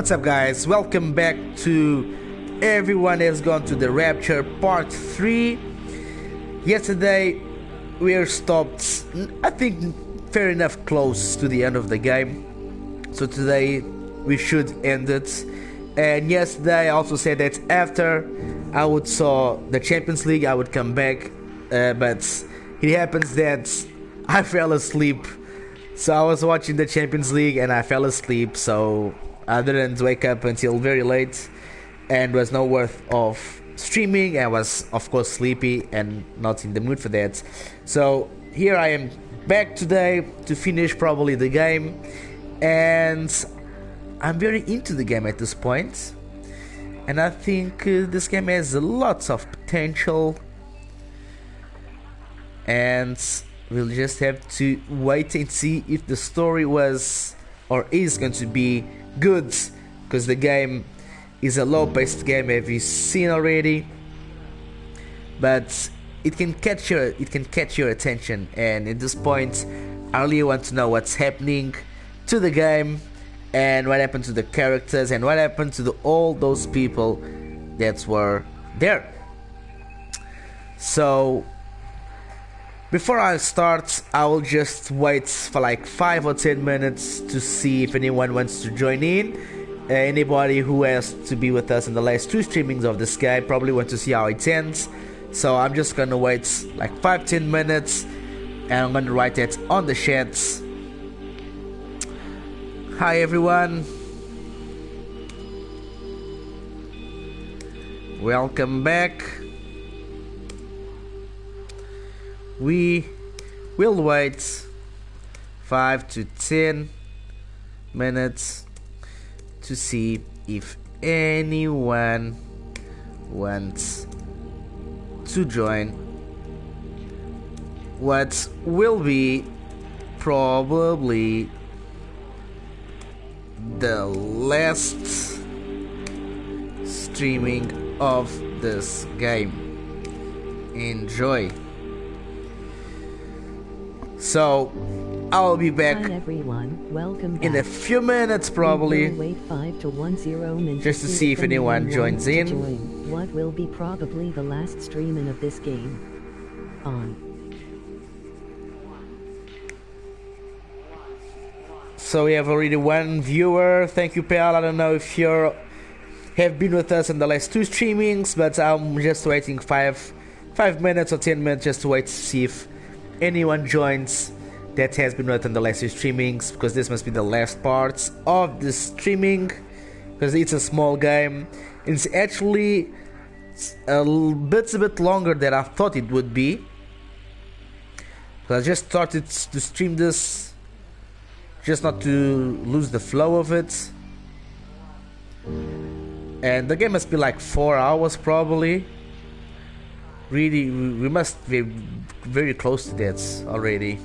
What's up, guys? Welcome back to everyone has gone to the Rapture Part 3. Yesterday we are stopped, I think, fair enough close to the end of the game. So today we should end it. And yesterday I also said that after I would saw the Champions League I would come back, but it happens that I fell asleep. So I was watching the Champions League and I fell asleep, so I didn't wake up until very late and was no worth of streaming. I was of course sleepy and not in the mood for that. So here I am back today to finish probably the game, and I'm very into the game at this point, and I think this game has lots of potential, and we'll just have to wait and see if the story was or is going to be good, because the game is a low-paced game, have you seen already, but it can catch your attention. And at this point I really want to know what's happening to the game and what happened to the characters and what happened to all those people that were there. So before I start, I will just wait for like 5 or 10 minutes to see if anyone wants to join in. Anybody who has to be with us in the last 2 streamings of this game probably want to see how it ends. So I'm just gonna wait like 5-10 minutes and I'm gonna write that on the chats. Hi everyone, welcome back. We will wait 5 to 10 minutes to see if anyone wants to join what will be probably the last streaming of this game. Enjoy. So I'll be back. Hi everyone, welcome back. In a few minutes probably. Wait 5 to 10 minutes just to see if anyone joins in. What will be probably the last streaming of this game. On. So we have already 1 viewer. Thank you, Pal. I don't know if you have been with us in the last 2 streamings, but I'm just waiting 5 minutes or 10 minutes just to wait to see if anyone joins that has been with in the last 2 streamings, because this must be the last parts of the streaming, because it's a small game. It's actually a bit longer than I thought it would be, because I just started to stream this just not to lose the flow of it, and the game must be like 4 hours probably. Really, we must be very close to that already,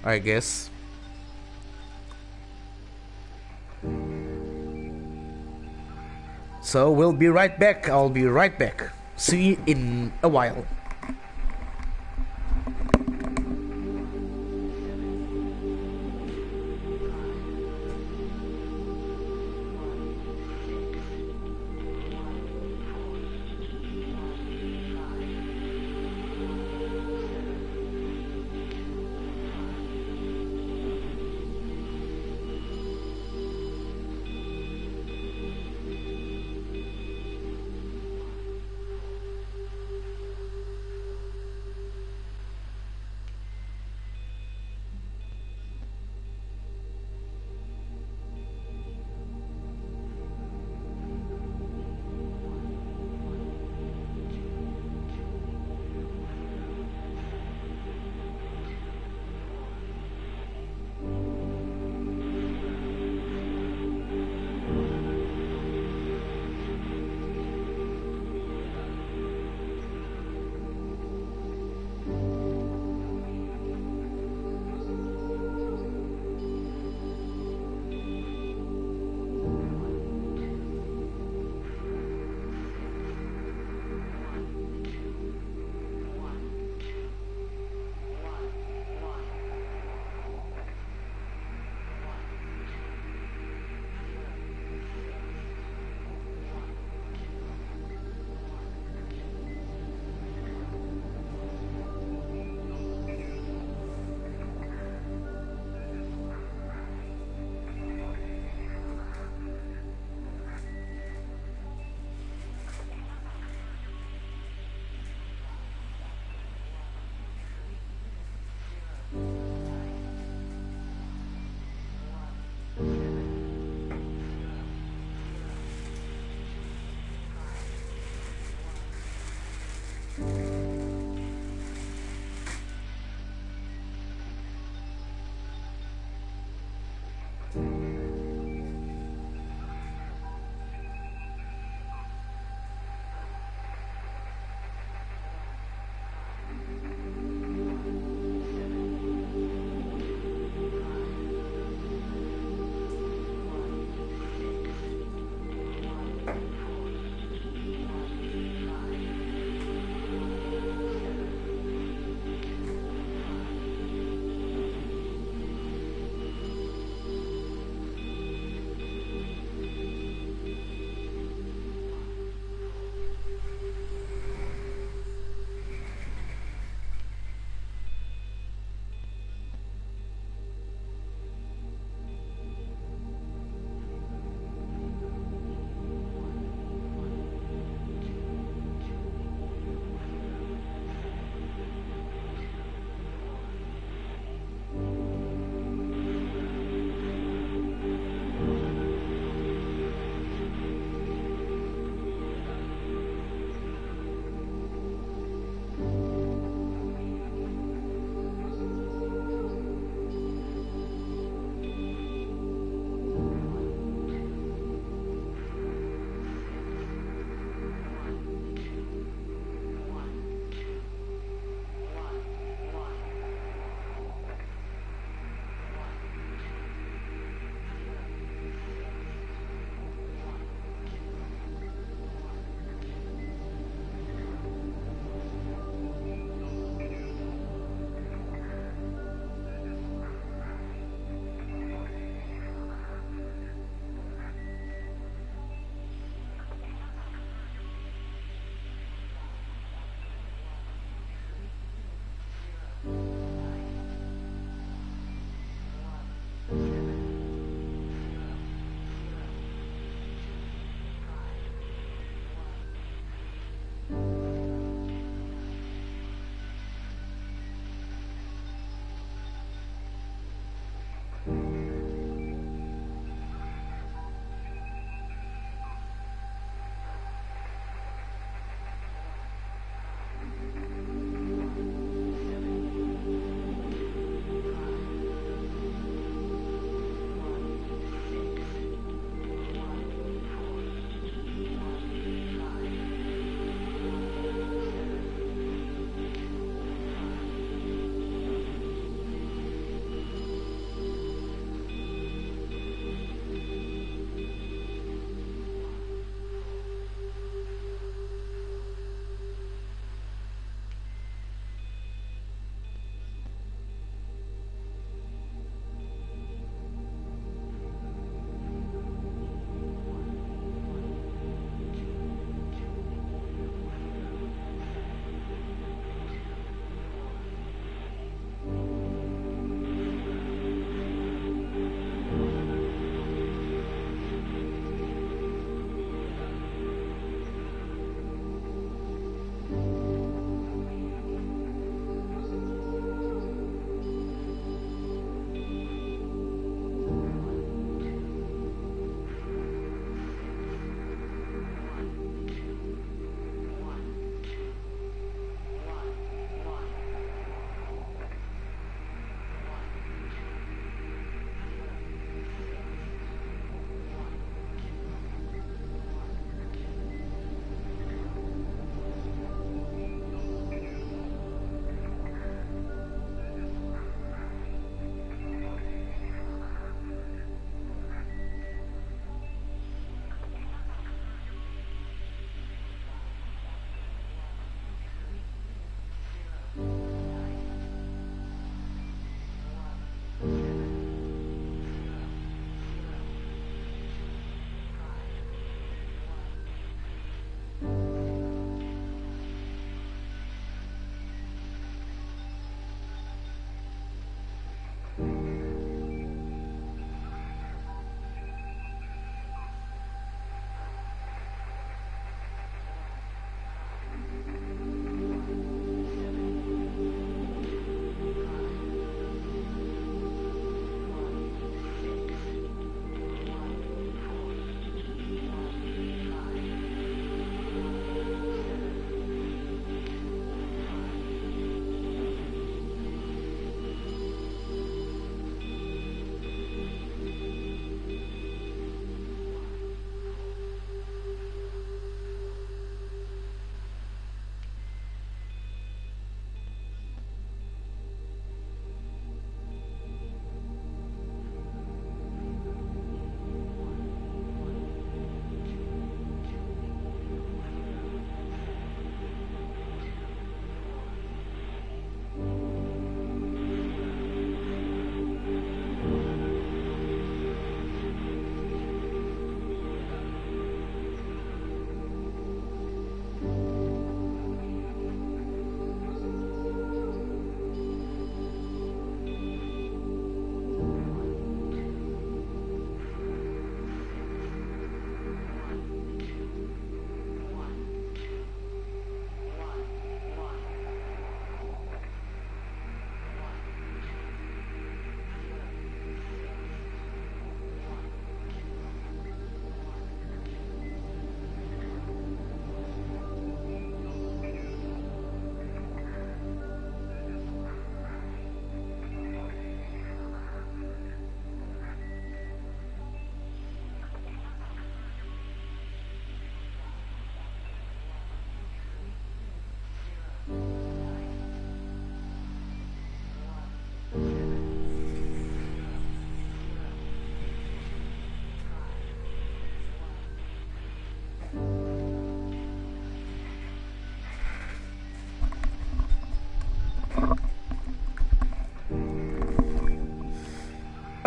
I guess. So we'll be right back. I'll be right back. See you in a while.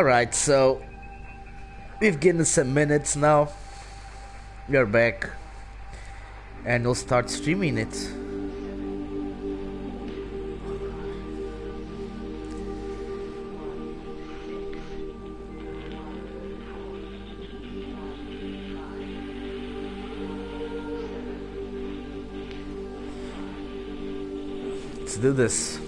Alright, so we've given some minutes now. We are back. And we'll start streaming it. Let's do this.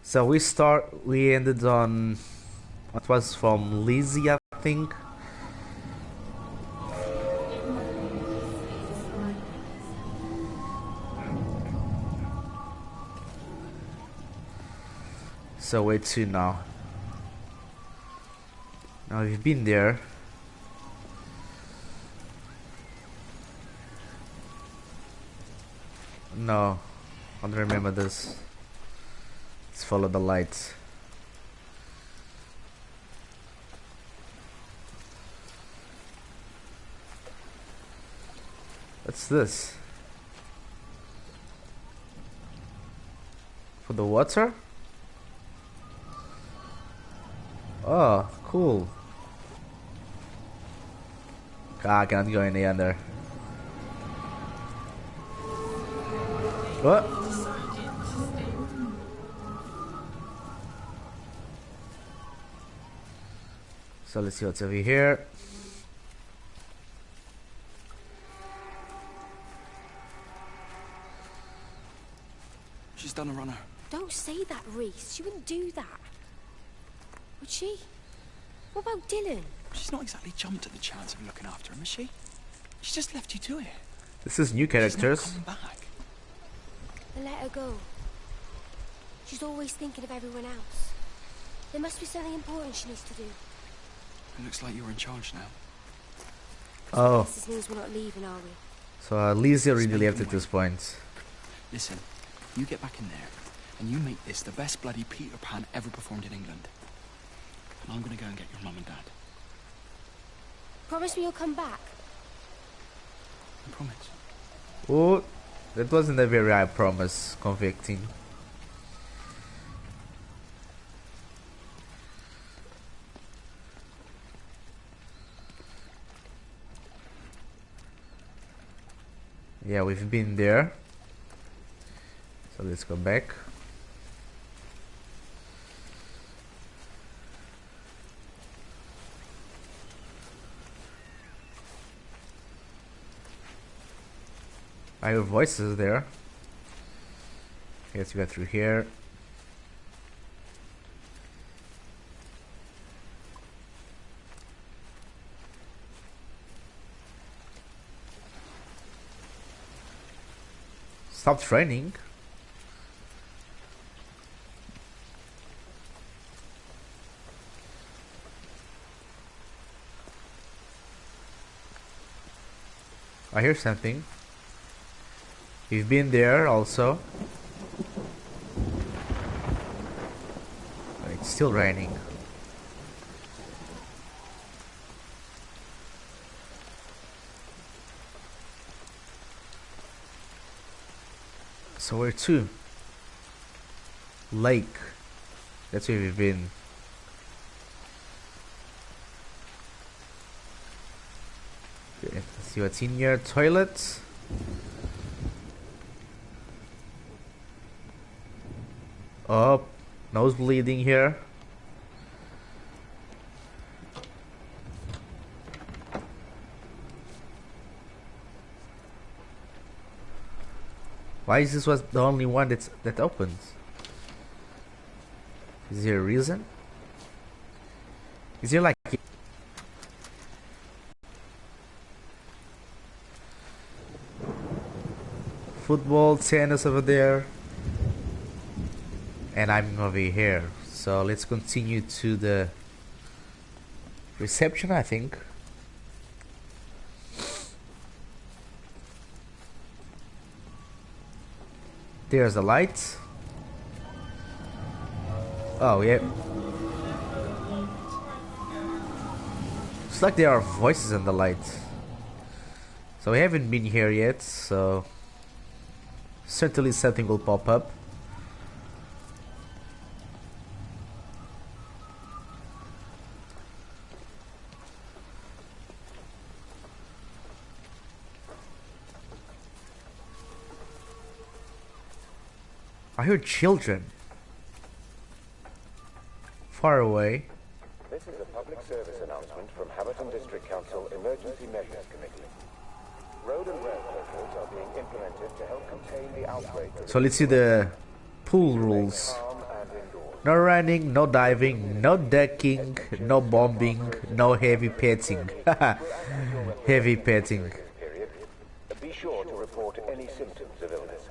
So we ended on what was from Lizzie, I think. So where to now? Now we've been there. No, I don't remember this. Let's follow the lights. What's this? For the water? Oh, cool. Ah, I can't go any under. What? So let's see what's over here. She's done a runner. Don't say that, Reese. She wouldn't do that. Would she? What about Dylan? She's not exactly jumped at the chance of looking after him, has she? She just left you to it. This is new characters. She's not coming back. And let her go. She's always thinking of everyone else. There must be something important she needs to do. It looks like you're in charge now. Oh. This means we're not leaving, are we? So Lizzie already left at this point. Listen, you get back in there, and you make this the best bloody Peter Pan ever performed in England. And I'm gonna go and get your mum and dad. Promise me you'll come back. I promise. Oh, that wasn't a very high promise, convicting. Yeah, we've been there. So let's go back. I hear voices there. Guess we got through here. Stop raining. I hear something. We've been there also. It's still raining. So where to? Lake. That's where we've been. Okay, let's see what's in here. Toilets. Oh, nose bleeding here. Why is this was the only one that opens? Is there a reason? Is there like football, tennis over there, and I'm over here? So let's continue to the reception, I think. There's the lights. Oh, yeah. It's like there are voices in the lights. So we haven't been here yet, so certainly something will pop up. I heard children far away. This is a public service announcement from Haverton District Council Emergency Measures Committee. Road and rail closures are being implemented to help contain the outbreak. So let's see the pool rules. No running, no diving, no ducking, no bombing, no heavy petting. Heavy petting. Be sure to report any symptoms of illness.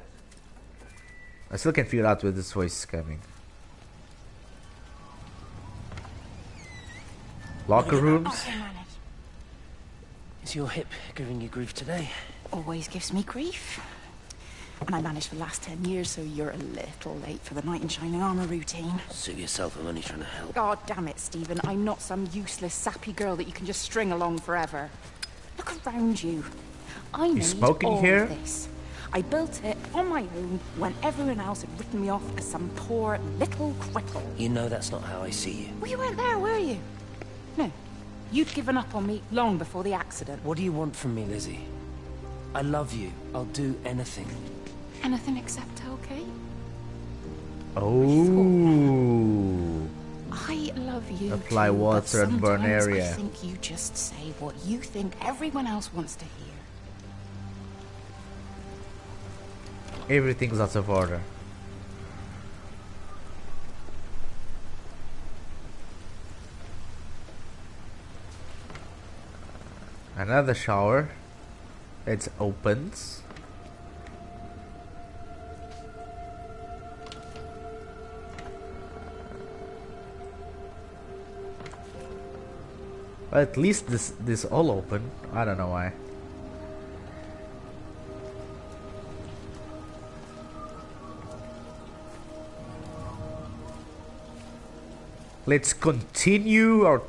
I still can't figure out where this voice is coming. Locker rooms. Is your hip giving you grief today? Always gives me grief. And I managed for the last 10 years, so you're a little late for the knight in shining armour routine. Suit yourself, I'm only trying to help. God damn it, Stephen. I'm not some useless, sappy girl that you can just string along forever. Look around you. I made smoking all here? of this. I built it on my own when everyone else had written me off as some poor little cripple. You know that's not how I see you. Well, you weren't there, were you? No. You'd given up on me long before the accident. What do you want from me, Lizzie? I love you. I'll do anything. Anything except okay? Oh. I love you. Apply too, water but and burn sometimes area. I think you just say what you think everyone else wants to hear. Everything's out of order. Another shower. It opens. Well, at least this all open. I don't know why. Let's continue our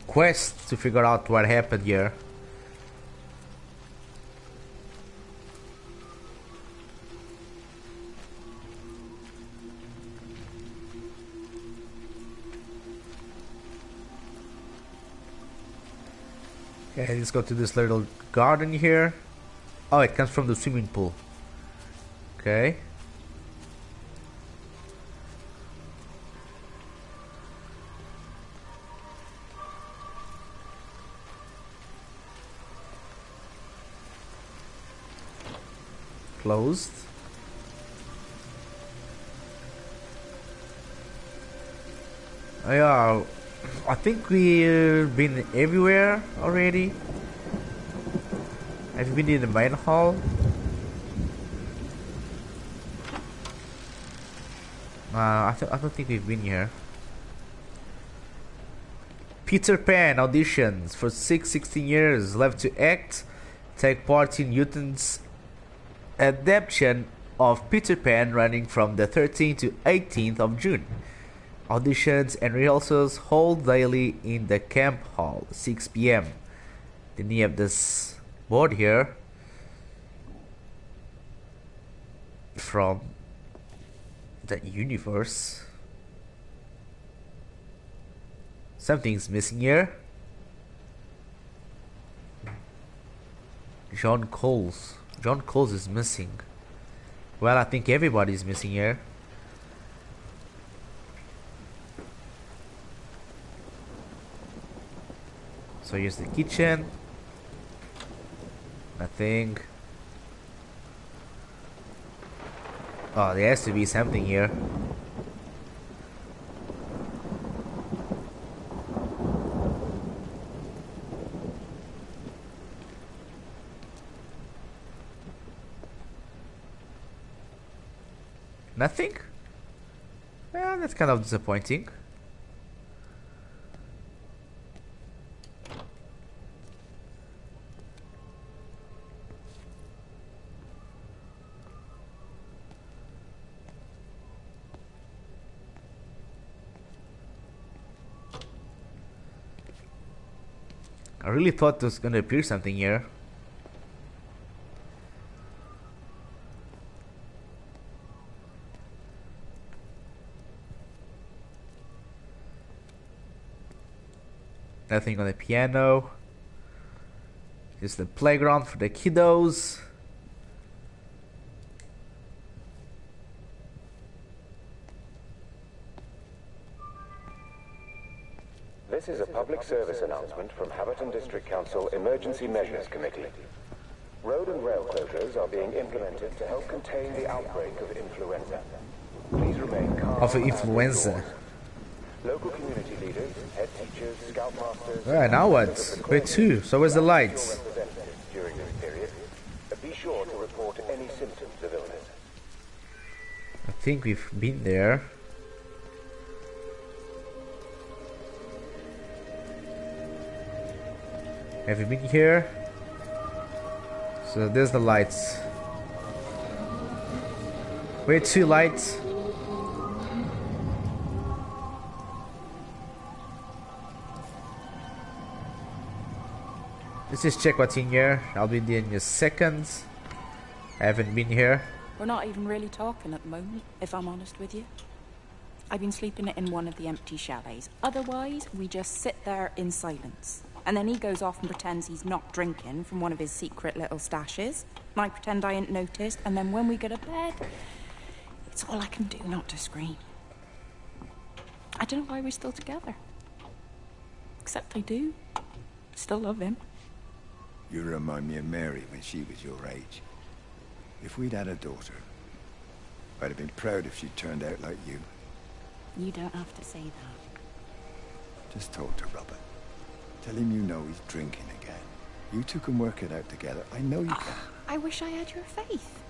quest to figure out what happened here. Okay, let's go to this little garden here. Oh, it comes from the swimming pool. Okay. Closed. Yeah, I think we've been everywhere already. Have you been in the main hall? I don't think we've been here. Peter Pan auditions for 16 years left to act. Take part in Newton's adaptation of Peter Pan running from the 13th to 18th of June. Auditions and rehearsals hold daily in the camp hall, 6 p.m. Then you have this board here from the universe. Something's missing here. John Coles is missing. Well, I think everybody's missing here. So here's the kitchen. Nothing. Oh, there has to be something here. Nothing? Well, that's kind of disappointing. I really thought there was gonna appear something here. Nothing on the piano. Just the playground for the kiddos. This is a public service announcement from Haverton District Council Emergency Measures Committee. Road and rail closures are being implemented to help contain the outbreak of influenza. Please remain calm. Of influenza. Local community leaders, head teachers, scoutmasters... Alright, now what? Where to? So where's the lights? During this period, be sure to report any symptoms of illness. I think we've been there. Have you been here? So there's the lights. Where to, lights? Let's just check what's in here. I'll be there in a second. I haven't been here. We're not even really talking at the moment, if I'm honest with you. I've been sleeping in one of the empty chalets. Otherwise, we just sit there in silence. And then he goes off and pretends he's not drinking from one of his secret little stashes. And I pretend I ain't noticed. And then when we go to bed, it's all I can do not to scream. I don't know why we're still together. Except I do. Still love him. You remind me of Mary when she was your age. If we'd had a daughter, I'd have been proud if she turned out like you. You don't have to say that. Just talk to Robert. Tell him you know he's drinking again. You two can work it out together. I know you can. I wish I had your faith.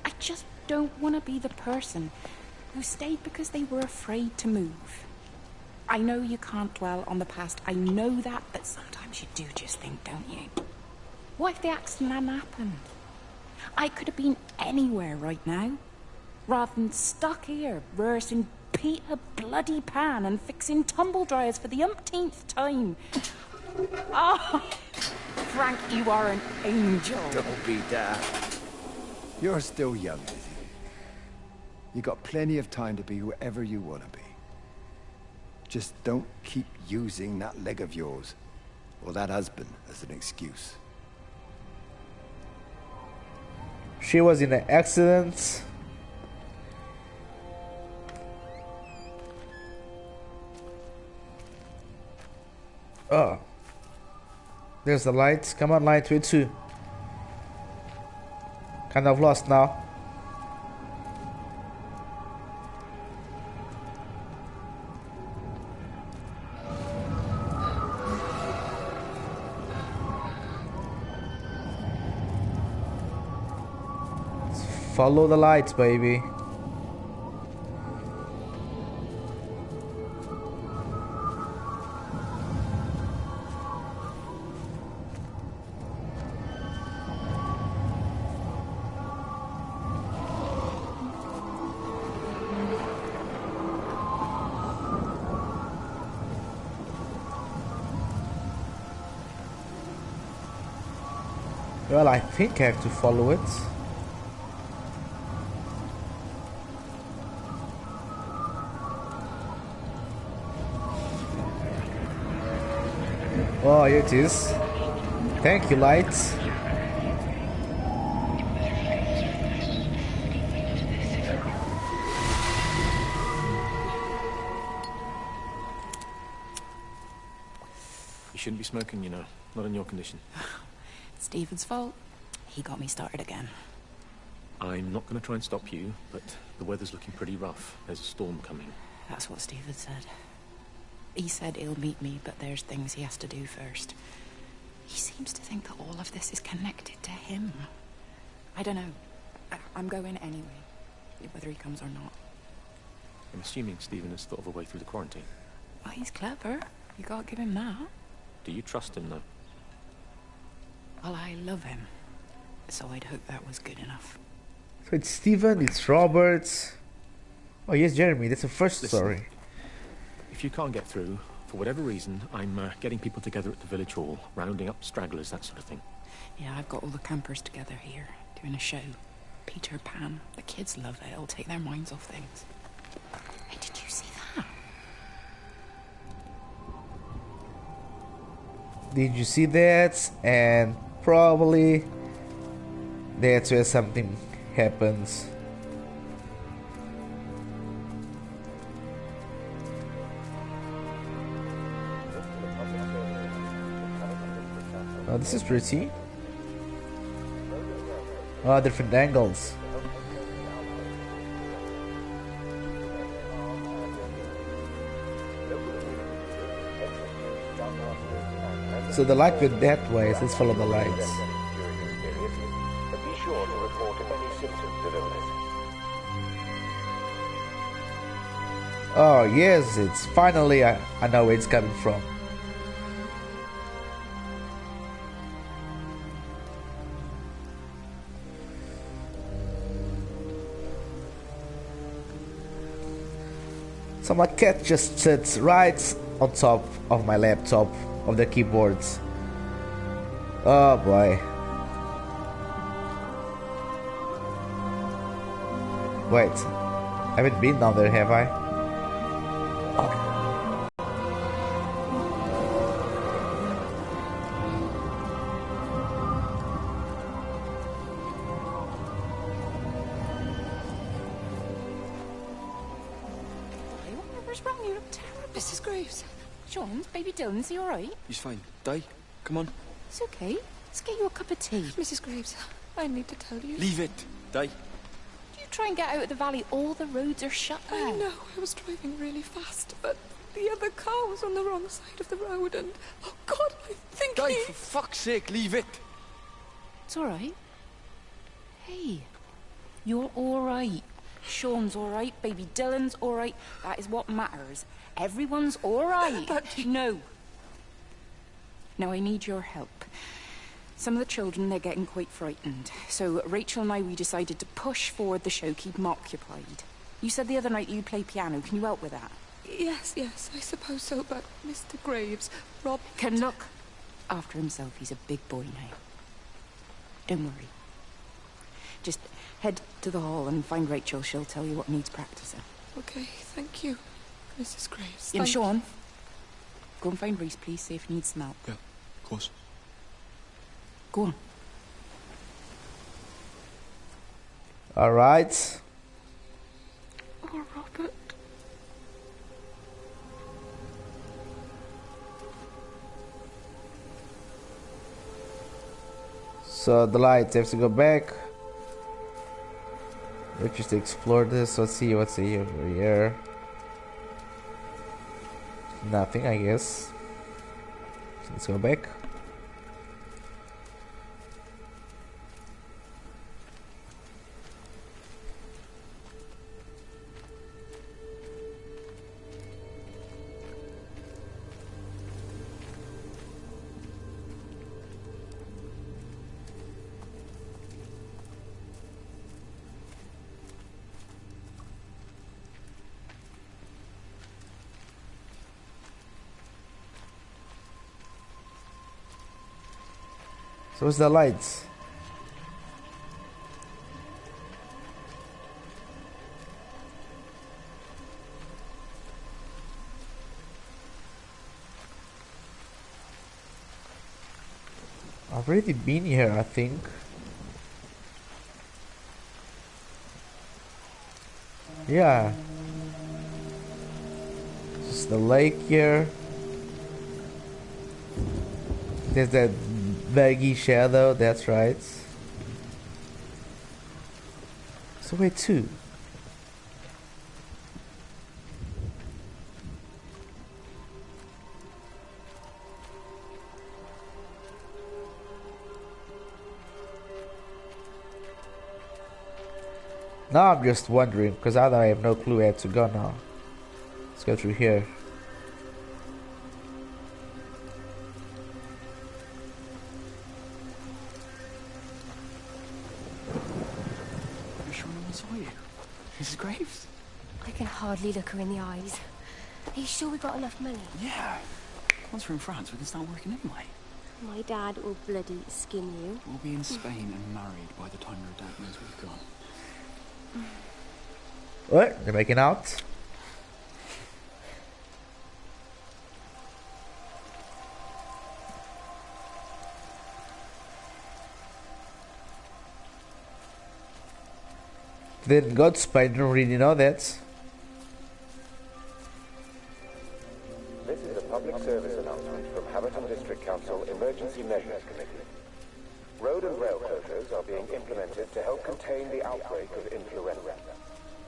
I just don't want to be the person who stayed because they were afraid to move. I know you can't dwell on the past. I know that, but sometimes you do just think, don't you? What if the accident hadn't happened? I could have been anywhere right now, rather than stuck here, rehearsing Peter bloody Pan and fixing tumble dryers for the umpteenth time. Oh, Frank, you are an angel. Don't be daft. You're still young, Lizzie. You got plenty of time to be whoever you want to be. Just don't keep using that leg of yours, or that husband, as an excuse. She was in an accident. Oh. There's the lights. Come on, light, where to? Kind of lost now. Follow the lights, baby. Well, I think I have to follow it. Oh, here it is. Thank you, lights. shouldn't be smoking, you know. Not in your condition. It's Stephen's fault. He got me started again. I'm not going to try and stop you, but the weather's looking pretty rough. There's a storm coming. That's what Stephen said. He said he'll meet me, but there's things he has to do first. He seems to think that all of this is connected to him. I don't know. I'm going anyway, whether he comes or not. I'm assuming Stephen has thought of a way through the quarantine. Well, he's clever. You can't give him that. Do you trust him, though? Well, I love him. So I'd hope that was good enough. So it's Stephen, it's Robert. Oh yes, Jeremy, that's the first story. If you can't get through, for whatever reason, I'm getting people together at the village hall, rounding up stragglers, that sort of thing. Yeah, I've got all the campers together here, doing a show. Peter Pan. The kids love it. It'll take their minds off things. Hey, did you see that? Did you see that? And probably that's where something happens. Oh, this is pretty. Oh, different angles. So the light went that way, so let's follow the lights. Be sure to report any symptoms of illness. Oh yes, it's finally, I know where it's coming from. So my cat just sits right on top of my laptop, of the keyboards. Oh boy. Wait, I haven't been down there, have I? What's wrong? You look terrible. Mrs. Graves. Sean, baby Dylan, is he alright? He's fine. Di, come on. It's okay. Let's get you a cup of tea. Mrs. Graves, I need to tell you. Leave it. Di. You try and get out of the valley. All the roads are shut now. I know. I was driving really fast, but the other car was on the wrong side of the road, and oh God, I think Di, he... for fuck's sake, leave it. It's alright. Hey, you're alright. Sean's alright. Baby Dylan's alright. That is what matters. Everyone's alright. But... No. Now I need your help. Some of the children, they're getting quite frightened. So Rachel and I, we decided to push forward the show, keep them occupied. You said the other night you'd play piano. Can you help with that? Yes, I suppose so, but Mr. Graves, Rob... Can look after himself. He's a big boy now. Don't worry. Just head to the hall and find Rachel. She'll tell you what needs practicing. Okay, thank you, Mrs. Graves. And Sean, go and find Reese, please, see if he needs some help. Yeah, of course. Go on. Alright. Oh, Robert. So the lights have to go back. Let's just explore this. Let's see what's over here. Nothing, I guess. So let's go back. So what's the lights? I've already been here, I think. Yeah. Just the lake here. There's that baggy shadow, that's right. So wait, two. Now I'm just wondering, because I have no clue where to go now. Let's go through here. You're sure no one saw you? Mrs. Graves? I can hardly look her in the eyes. Are you sure we got enough money? Yeah. Once we're in France, we can start working anyway. My dad will bloody skin you. We'll be in Spain and married by the time your dad knows we've gone. What? They're making out? They didn't go to Spain, don't really know that. This is a public service announcement from Haverton District Council Emergency Measures Committee. Road and rail closures are being implemented to help contain the outbreak of influenza.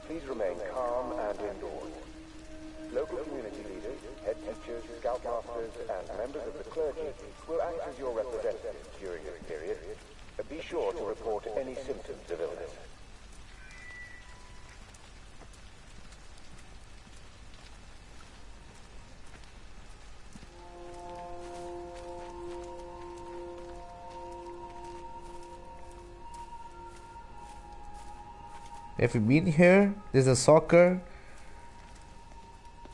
Please remain calm and indoors. Local community leaders, head teachers, scoutmasters, and members of the clergy will act as your representatives during this period. Be sure to report any symptoms of illness. Have you been here? There's a soccer.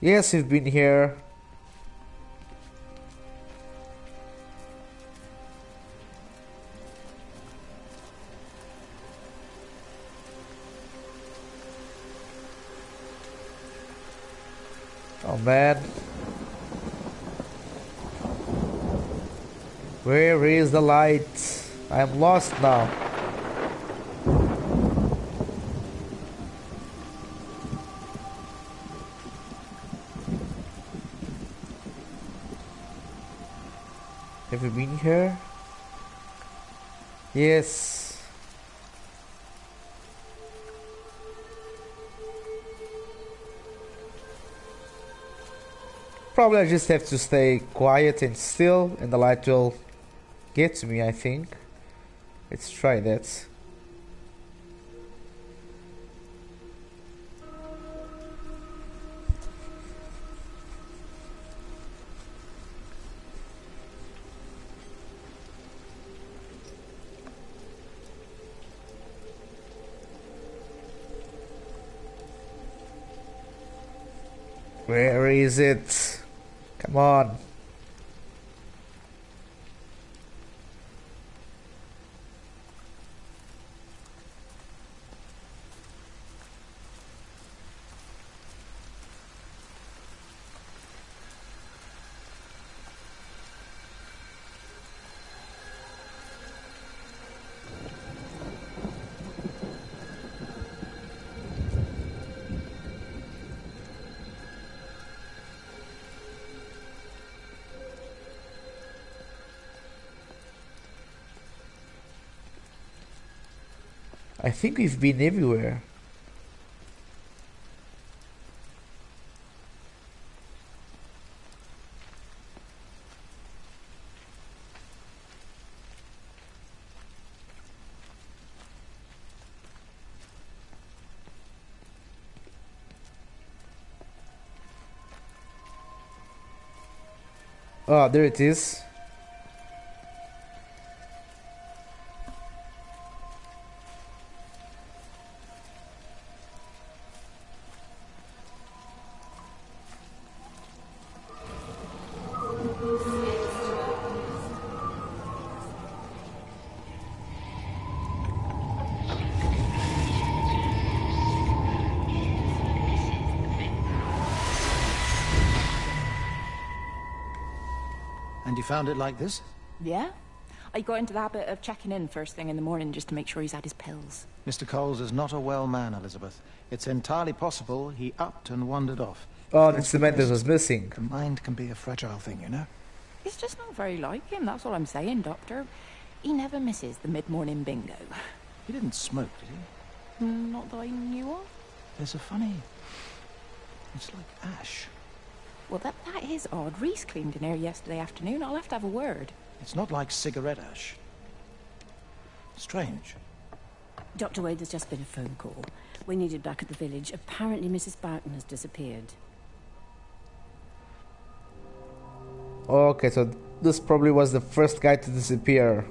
Yes, you've been here. Oh man. Where is the light? I am lost now. Have you been here? Yes. Probably I just have to stay quiet and still and the light will get to me, I think. Let's try that. Where is it? Come on. I think we've been everywhere. Oh, there it is. And you found it like this? Yeah. I got into the habit of checking in first thing in the morning just to make sure he's had his pills. Mr. Coles is not a well man, Elizabeth. It's entirely possible he upped and wandered off. Oh, that's the man that was missing. The mind can be a fragile thing, you know? It's just not very like him, that's all I'm saying, Doctor. He never misses the mid-morning bingo. He didn't smoke, did he? Not that I knew of. There's a funny... It's like ash. Well, that is odd. Reese cleaned in here yesterday afternoon. I'll have to have a word. It's not like cigarette ash. Strange. Dr. Wade, there's just been a phone call. We needed back at the village. Apparently Mrs. Barton has disappeared. Okay, so this probably was the first guy to disappear.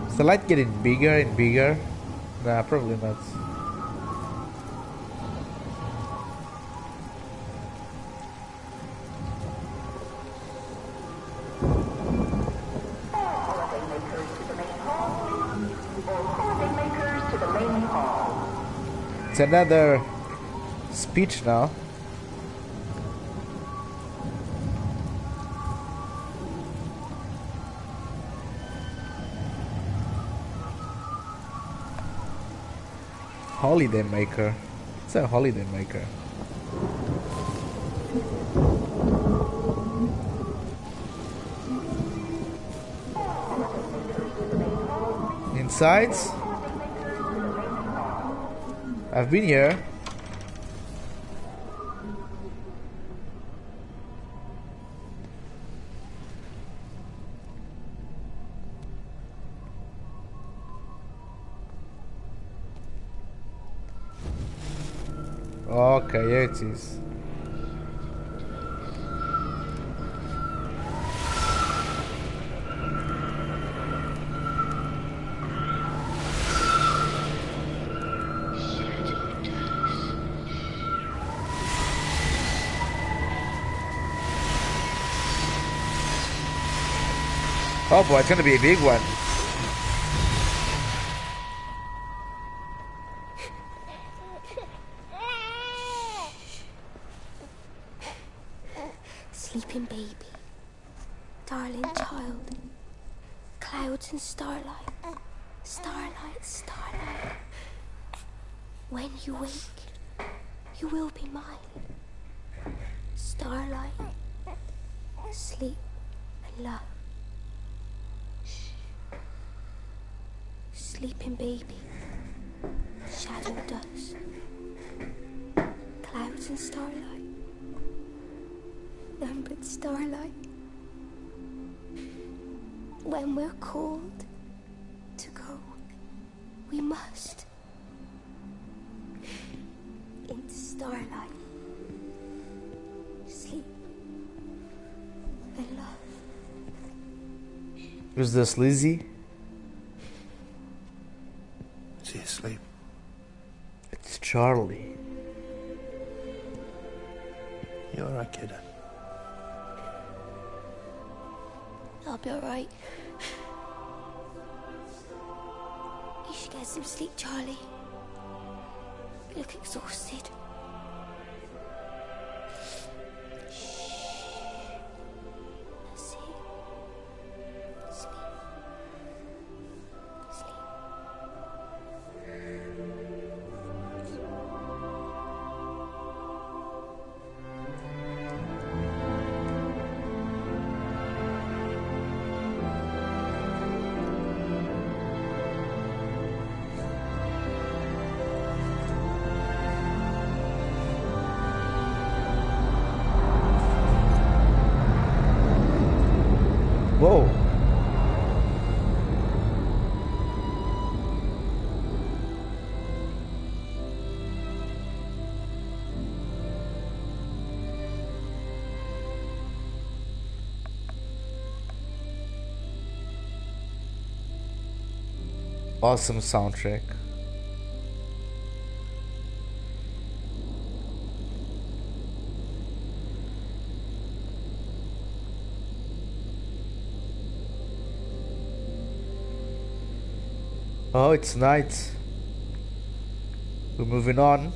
Is the light getting bigger and bigger? Nah, probably not. It's another speech now. Holiday maker. It's a holiday maker. Insides? I've been here. Okay, here it is. Oh boy, it's gonna be a big one. Sleeping baby, darling child, clouds and starlight, starlight, starlight. When you wake, you will be mine. Starlight, sleep and love. Sleeping baby, shadow dust, clouds and starlight, numbered starlight. When we're called to go, we must into starlight, sleep and love. Who's this, Lizzie? Is he asleep? It's Charlie. You alright, kid? I'll be alright. You should get some sleep, Charlie. You look exhausted. That's it. Sleep. Sleep. Whoa. Awesome soundtrack. Oh, it's night. We're moving on.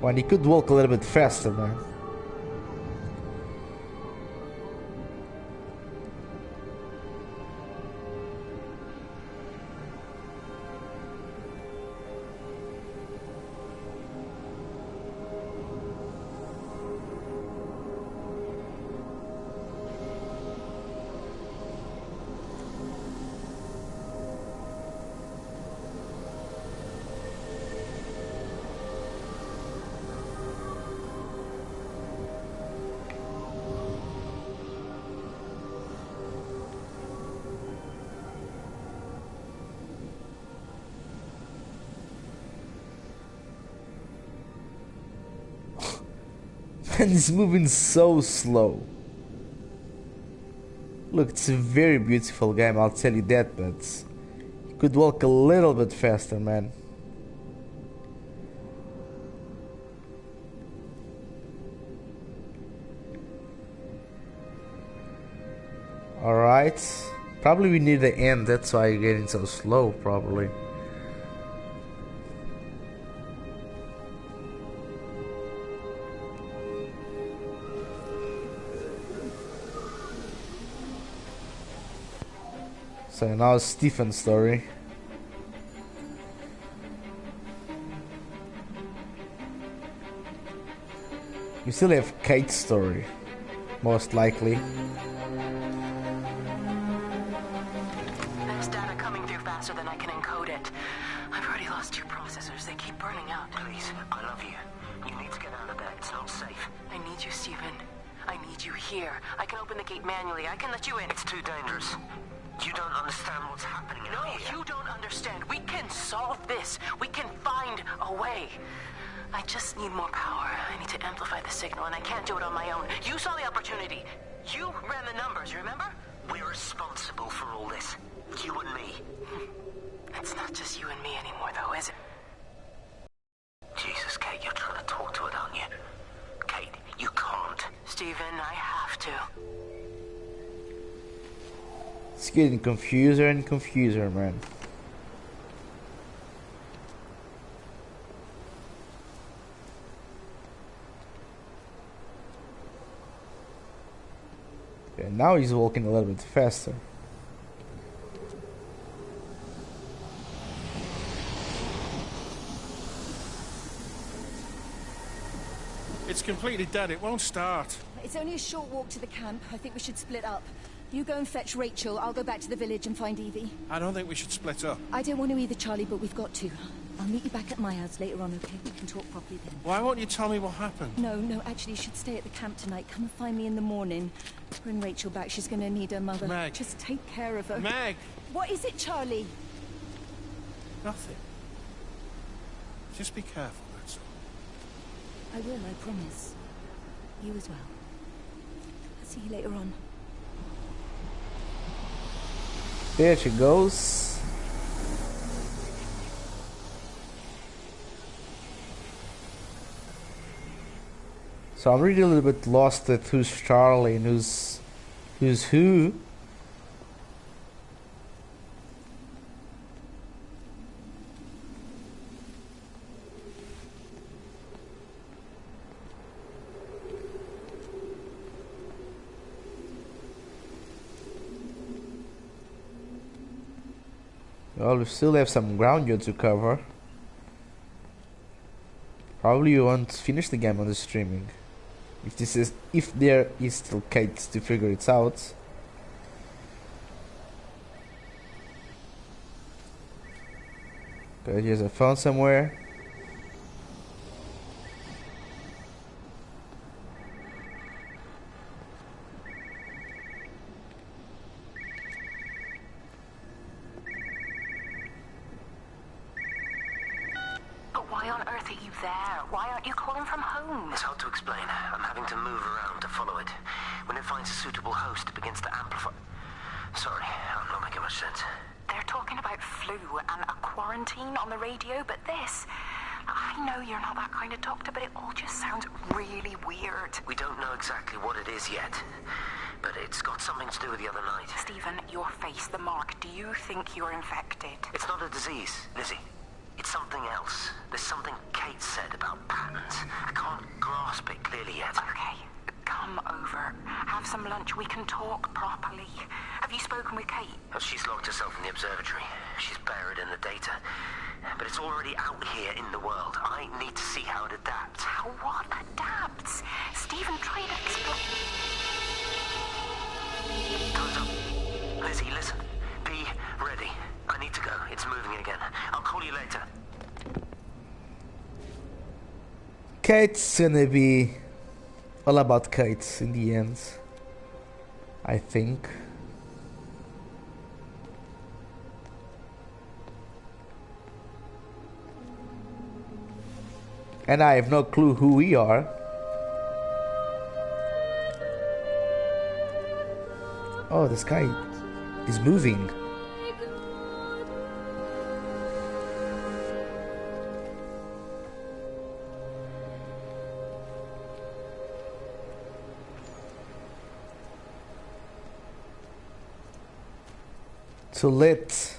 When he could walk a little bit faster, man. And he's moving so slow. Look, it's a very beautiful game, I'll tell you that, but he could walk a little bit faster, man. Alright. Probably we near the end, that's why you're getting so slow, probably. So now it's Stephen's story. We still have Kate's story, most likely. There's data coming through faster than I can encode it. I've already lost 2 processors. They keep burning out. Please, I love you. You need to get out of there. It's not safe. I need you, Stephen. I need you here. I can open the gate manually. I can let you in. It's too dangerous. You don't understand what's happening out here. No, you don't understand. We can solve this. We can find a way. I just need more power. I need to amplify the signal, and I can't do it on my own. You saw the opportunity. You ran the numbers, remember? We're responsible for all this. You and me. It's not just you and me anymore, though, is it? Jesus, Kate, you're trying to talk to it, aren't you? Kate, you can't. Stephen, I have to. It's getting confuser and confuser, man. Okay, now he's walking a little bit faster. It's completely dead. It won't start. It's only a short walk to the camp. I think we should split up. You go and fetch Rachel. I'll go back to the village and find Evie. I don't think we should split up. I don't want to either, Charlie, but we've got to. I'll meet you back at my house later on, okay? We can talk properly then. Why won't you tell me what happened? No, actually, you should stay at the camp tonight. Come and find me in the morning. Bring Rachel back. She's going to need her mother. Meg. Just take care of her. Meg! What is it, Charlie? Nothing. Just be careful, that's all. I will, I promise. You as well. I'll see you later on. There she goes. So I'm really a little bit lost at who's Charlie and who's who. Well, we still have some ground yet to cover. Probably you won't finish the game on the streaming. If there is still Kate to figure it out. Okay, here's a phone somewhere. on earth are you there? Why aren't you calling from home? It's hard to explain. I'm having to move around to follow it. When it finds a suitable host, it begins to amplify. Sorry, I'm not making much sense. They're talking about flu and a quarantine on the radio, but this... I know you're not that kind of doctor, but it all just sounds really weird. We don't know exactly what it is yet, but it's got something to do with the other night. Stephen, your face, the mark, do you think you're infected? It's not a disease, Lizzie. It's something else. There's something Kate said about patterns. I can't grasp it clearly yet. Okay, come over. Have some lunch. We can talk properly. Have you spoken with Kate? Oh, she's locked herself in the observatory. She's buried in the data. But it's already out here in the world. I need to see how it adapts. How what adapts? Stephen, try to explain. Time's up. Lizzie, listen. Be ready. I need to go. It's moving again. I'll call you later. Kate's gonna be all about Kate in the end, I think. And I have no clue who we are. Oh, this guy is moving. So lit.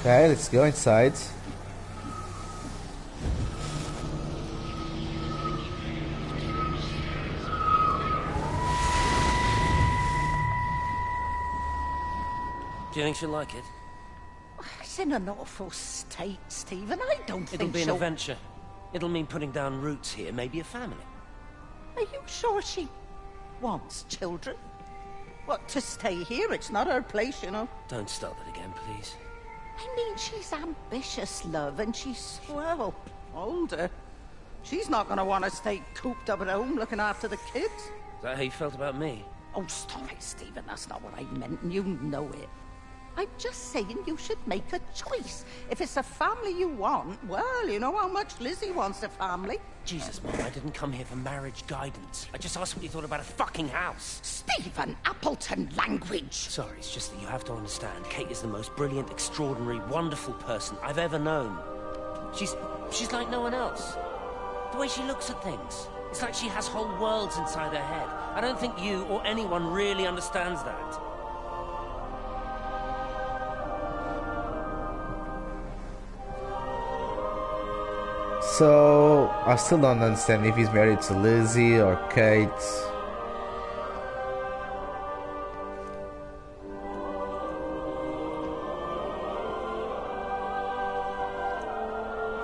Okay, let's go inside. Do you think she'll like it? It's in an awful state, Stephen. I don't think It'll be an she'll... adventure. It'll mean putting down roots here, maybe a family. Are you sure she wants children? What, to stay here? It's not her place, you know. Don't start that again, please. I mean, she's ambitious, love, and she's, well, older. She's not going to want to stay cooped up at home looking after the kids. Is that how you felt about me? Oh, stop it, Stephen. That's not what I meant, and you know it. I'm just saying you should make a choice. If it's a family you want, well, you know how much Lizzie wants a family. Jesus, Mom, I didn't come here for marriage guidance. I just asked what you thought about a fucking house. Stephen, Appleton language. Sorry, it's just that you have to understand. Kate is the most brilliant, extraordinary, wonderful person I've ever known. She's like no one else. The way she looks at things. It's like she has whole worlds inside her head. I don't think you or anyone really understands that. So, I still don't understand if he's married to Lizzie or Kate.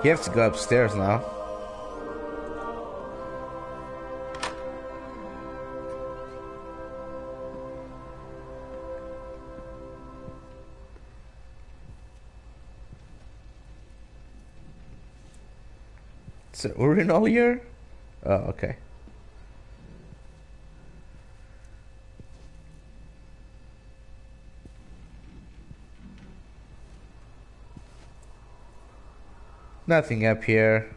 You have to go upstairs now. Is it urinal here? Oh, okay. Nothing up here.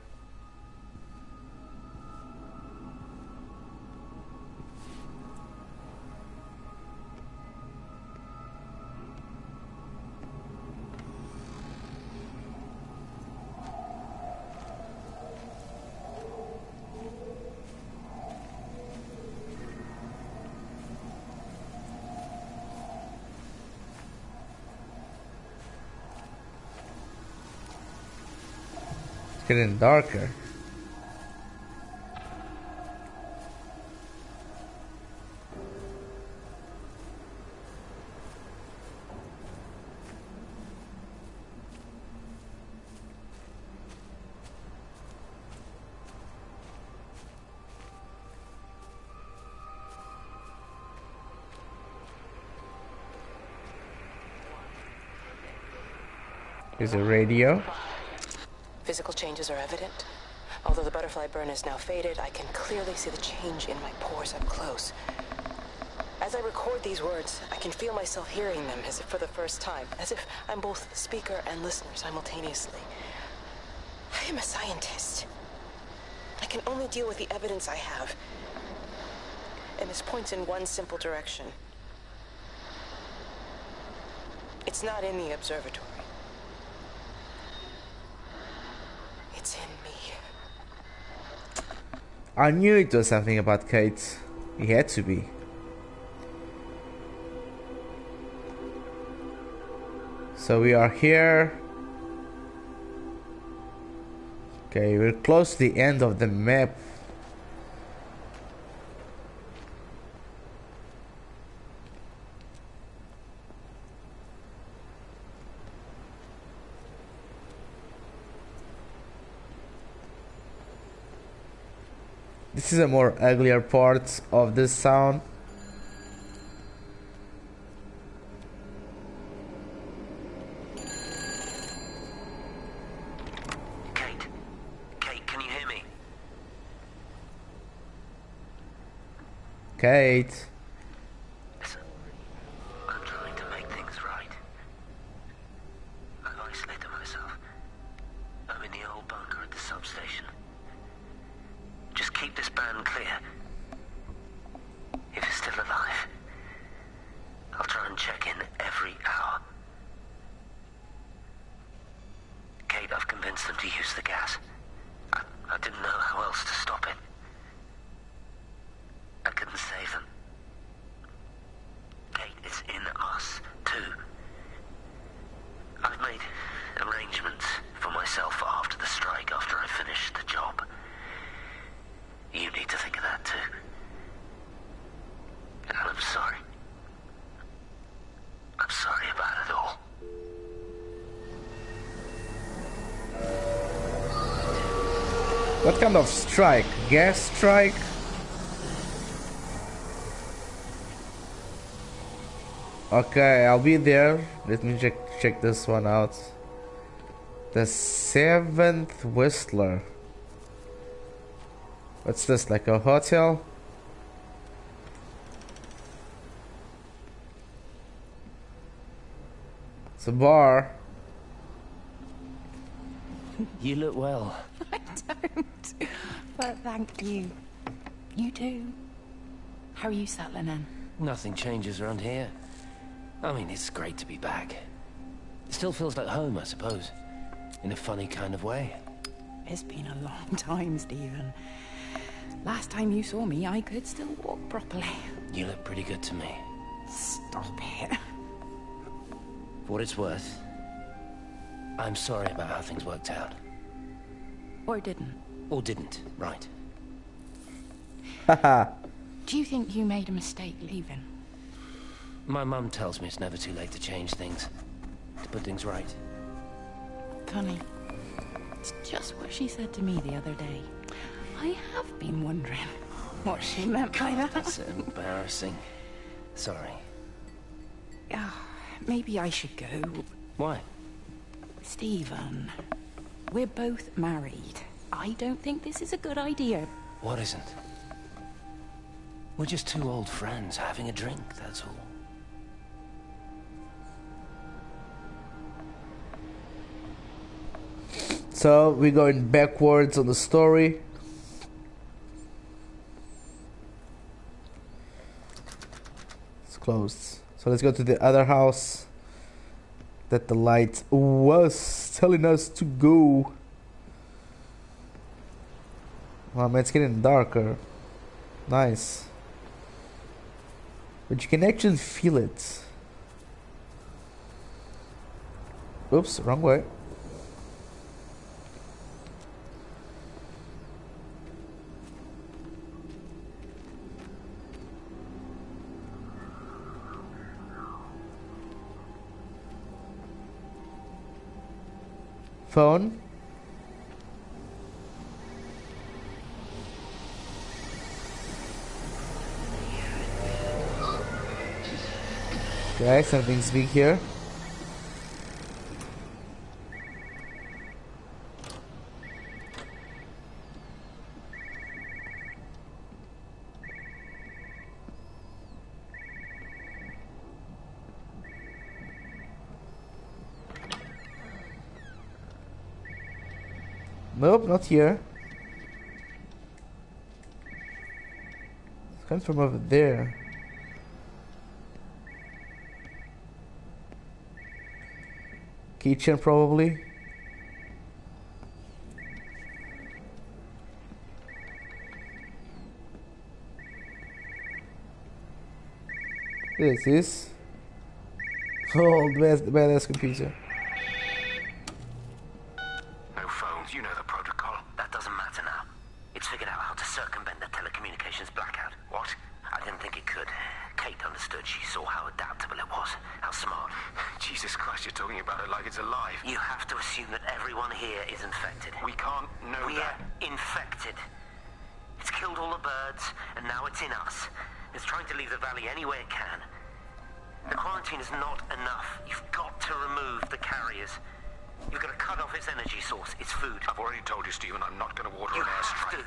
Getting darker. There's a radio. Physical changes are evident. Although the butterfly burn is now faded, I can clearly see the change in my pores up close. As I record these words, I can feel myself hearing them as if for the first time, as if I'm both speaker and listener simultaneously. I am a scientist. I can only deal with the evidence I have. And this points in one simple direction. It's not in the observatory. It's in me. I knew it was something about Kate. It had to be. So we are here. Okay, we're close to the end of the map. This is a more uglier part of this town. Kate, can you hear me? Kate. Listen, I'm trying to make things right. I've isolated myself. I'm in the old bunker at the substation. Just keep this band clear. If it's still alive, I'll try and check in every hour. Kate, I've convinced them to use the gas. I didn't know how else to stop it. I couldn't save them. Kate, it's in us, too. I've made arrangements for myself after the strike, after I finish the job. You need to think of that, too. And I'm sorry. I'm sorry about it all. What kind of strike? Gas strike? Okay, I'll be there. Let me check this one out. The 7th Whistler. What's this, like a hotel? It's a bar. You look well. I don't. But thank you. You do. How are you settling in? Nothing changes around here. I mean, it's great to be back. It still feels like home, I suppose. In a funny kind of way. It's been a long time, Stephen. Last time you saw me, I could still walk properly. You look pretty good to me. Stop it. For what it's worth, I'm sorry about how things worked out. Or didn't. Or didn't, right. Haha. Do you think you made a mistake leaving? My mum tells me it's never too late to change things. To put things right. Funny. It's just what she said to me the other day. I have been wondering what she meant by that. That's embarrassing. Sorry. Maybe I should go. Why? Stephen, we're both married. I don't think this is a good idea. What isn't? We're just two old friends having a drink, that's all. So we're going backwards on the story. It's closed. So let's go to the other house that the light was telling us to go. Wow, man, it's getting darker. Nice. But you can actually feel it. Oops, wrong way. Phone. Okay, something's big here. Nope, not here. It's coming from over there. Kitchen, probably. This is old badass computer. No phones, you know the protocol. That doesn't matter now. It's figured out how to circumvent the telecommunications blackout. What? I didn't think it could. Kate understood. She saw how adaptable it was. How smart. Jesus Christ, you're talking about it like it's alive. You have to assume that everyone here is infected. We can't know that. We're infected. It's killed all the birds, and now it's in us. It's trying to leave the valley any way it can. The quarantine is not enough. You've got to remove the carriers. You've got to cut off its energy source, its food. I've already told you, Stephen, I'm not going to order you an have airstrike. to.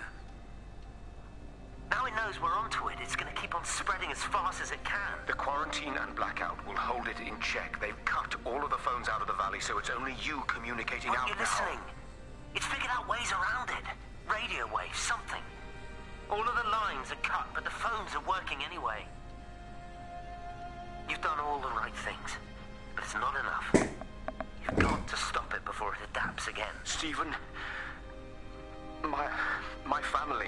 Now it knows we're onto it. It's going to keep on spreading as fast as it can. The quarantine and blackout will hold it in check. They've cut all of the phones out of the valley, so it's only you communicating out You're now. listening. It's figured out ways around it. Radio waves, something. All of the lines are cut, but the phones are working anyway. You've done all the right things, but it's not enough. You've got to stop it before it adapts again. Stephen, my family,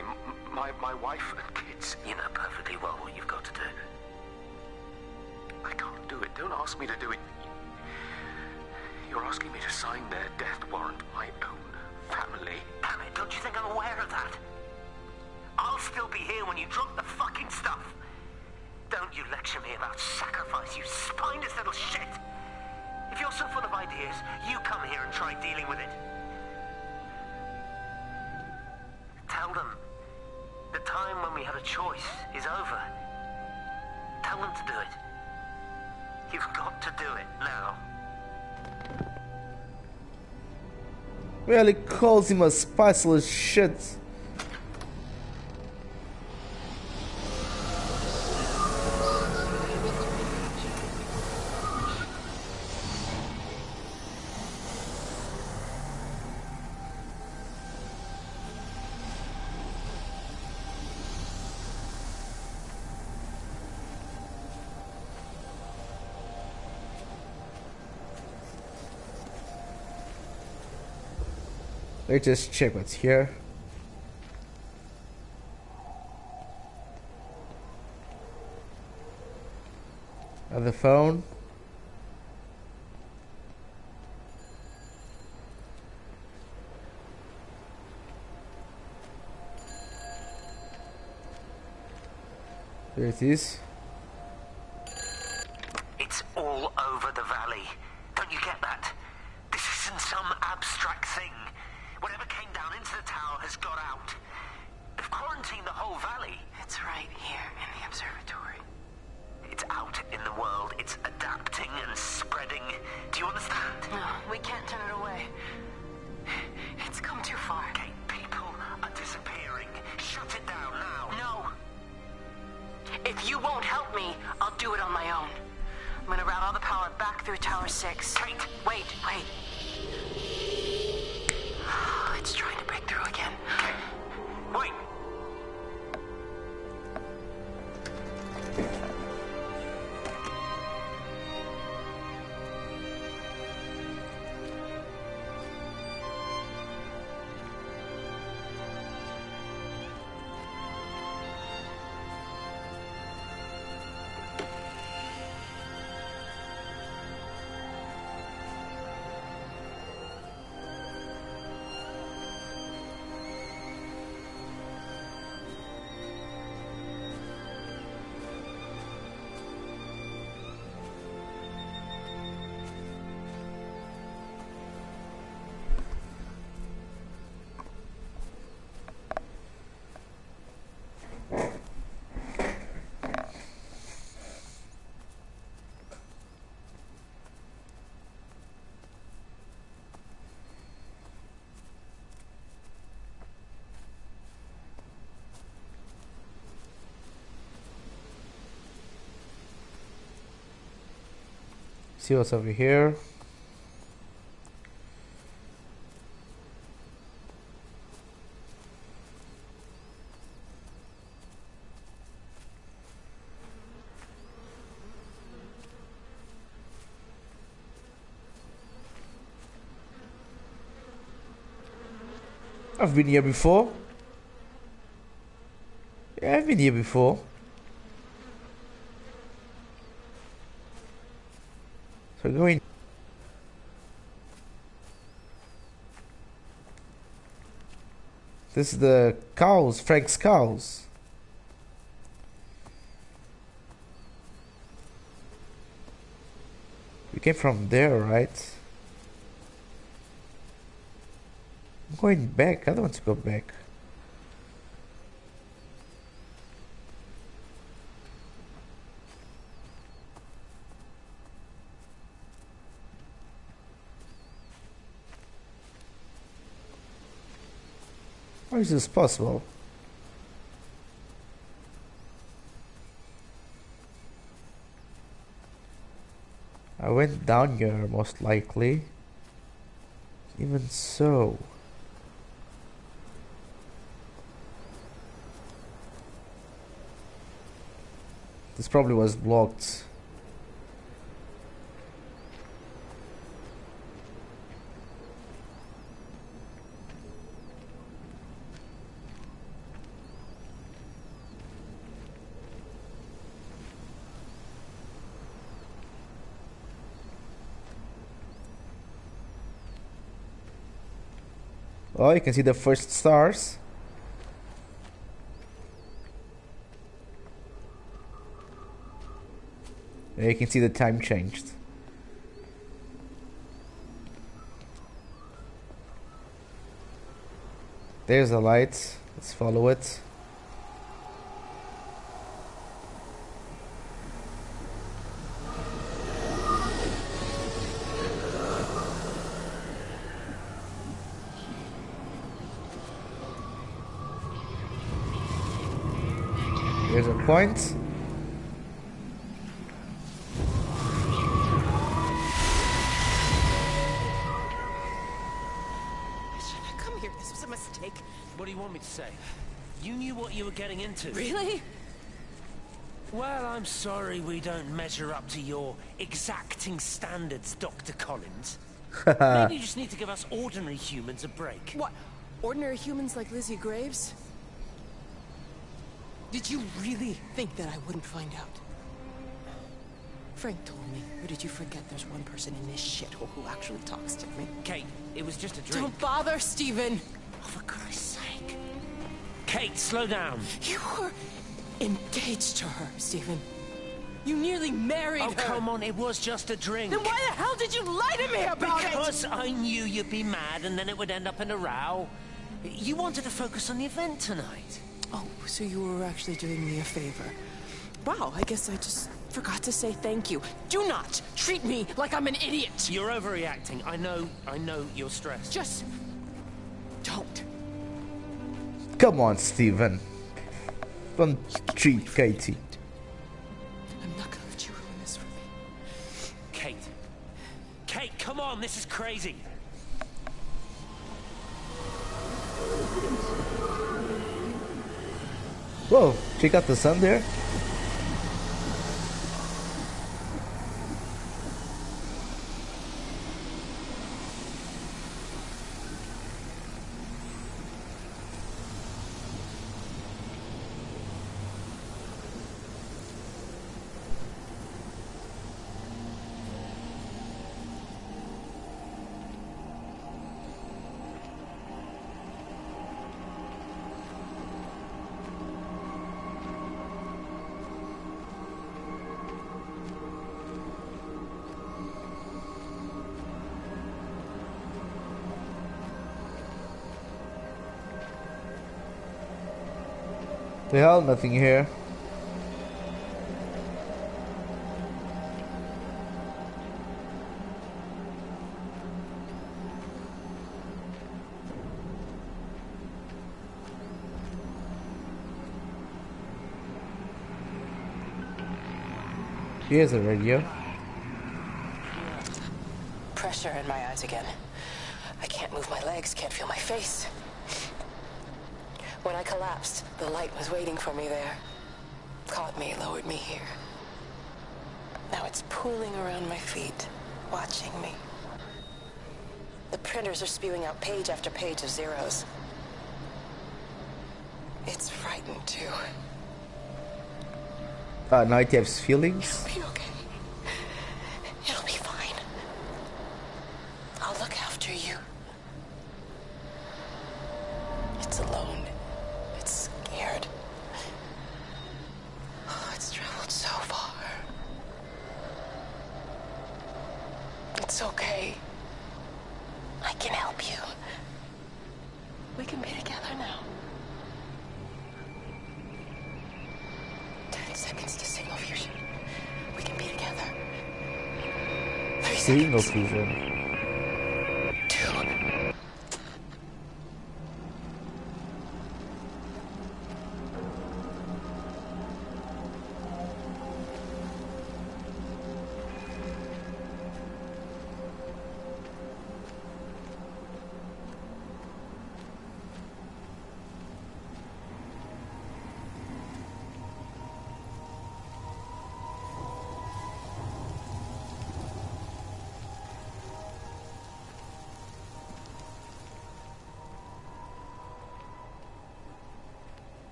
my wife and kids. You know perfectly well what you've got to do. I can't do it. Don't ask me to do it. You're asking me to sign their death warrant. My own family. Damn it, don't you think I'm aware of that? I'll still be here when you drop the fucking stuff. Don't you lecture me about sacrifice, you spineless little shit! If you're so full of ideas, you come here and try dealing with it. Tell them the time when we had a choice is over. Tell them to do it. You've got to do it now. Well, he calls him a spiceless shit. Let's just check what's here. The phone. There it is. It's all over the valley. Don't you get that? This isn't some abstract thing. Whatever came down into the tower has got out. They've quarantined the whole valley. It's right here in the observatory. It's out in the world. It's adapting and spreading. Do you understand? No, we can't turn it away. It's come too far. Okay, people are disappearing. Shut it down now. No. If you won't help me, I'll do it on my own. I'm gonna route all the power back through Tower 6. Kate! Wait. It's trying to break through again. Kate! Wait! See what's over here. I've been here before. Yeah, I've been here before. So we're going. This is the cows, Frank's cows. We came from there, right? I'm going back. I don't want to go back. How is this possible? I went down here most likely. Even so. This probably was blocked. Oh, you can see the first stars. There you can see the time changed. There's the light. Let's follow it. There's a point. Come here, this was a mistake. What do you want me to say? You knew what you were getting into. Really? Well, I'm sorry we don't measure up to your exacting standards, Dr. Collins. Maybe you just need to give us ordinary humans a break. What? Ordinary humans like Lizzie Graves? Did you really think that I wouldn't find out? Frank told me. Or did you forget there's one person in this shithole who actually talks to me? Kate, it was just a drink. Don't bother, Stephen! Oh, for Christ's sake. Kate, slow down. You were engaged to her, Stephen. You nearly married her. Oh, come on, it was just a drink. Then why the hell did you lie to me about it? Because I knew you'd be mad and then it would end up in a row. You wanted to focus on the event tonight. Oh, so you were actually doing me a favor. Wow, I guess I just forgot to say thank you. Do not treat me like I'm an idiot. You're overreacting. I know you're stressed. Just don't. Come on, Stephen. Don't treat Katie. I'm not gonna let you ruin this for me. Kate. Kate, come on, this is crazy. Whoa, check out the sun there. The hell, nothing here. Here's a radio. Pressure in my eyes again. I can't move my legs, can't feel my face. When I collapsed, the light was waiting for me there. Caught me, lowered me here. Now it's pooling around my feet, watching me. The printers are spewing out page after page of zeros. It's frightened too. Now it has feelings. It'll be okay. It'll be fine. I'll look after you. It's alone. It's scared. Oh, it's traveled so far. It's okay. I can help you. We can be together now. 30 seconds to signal fusion. We can be together. 30 Signal seconds. fusion. 2.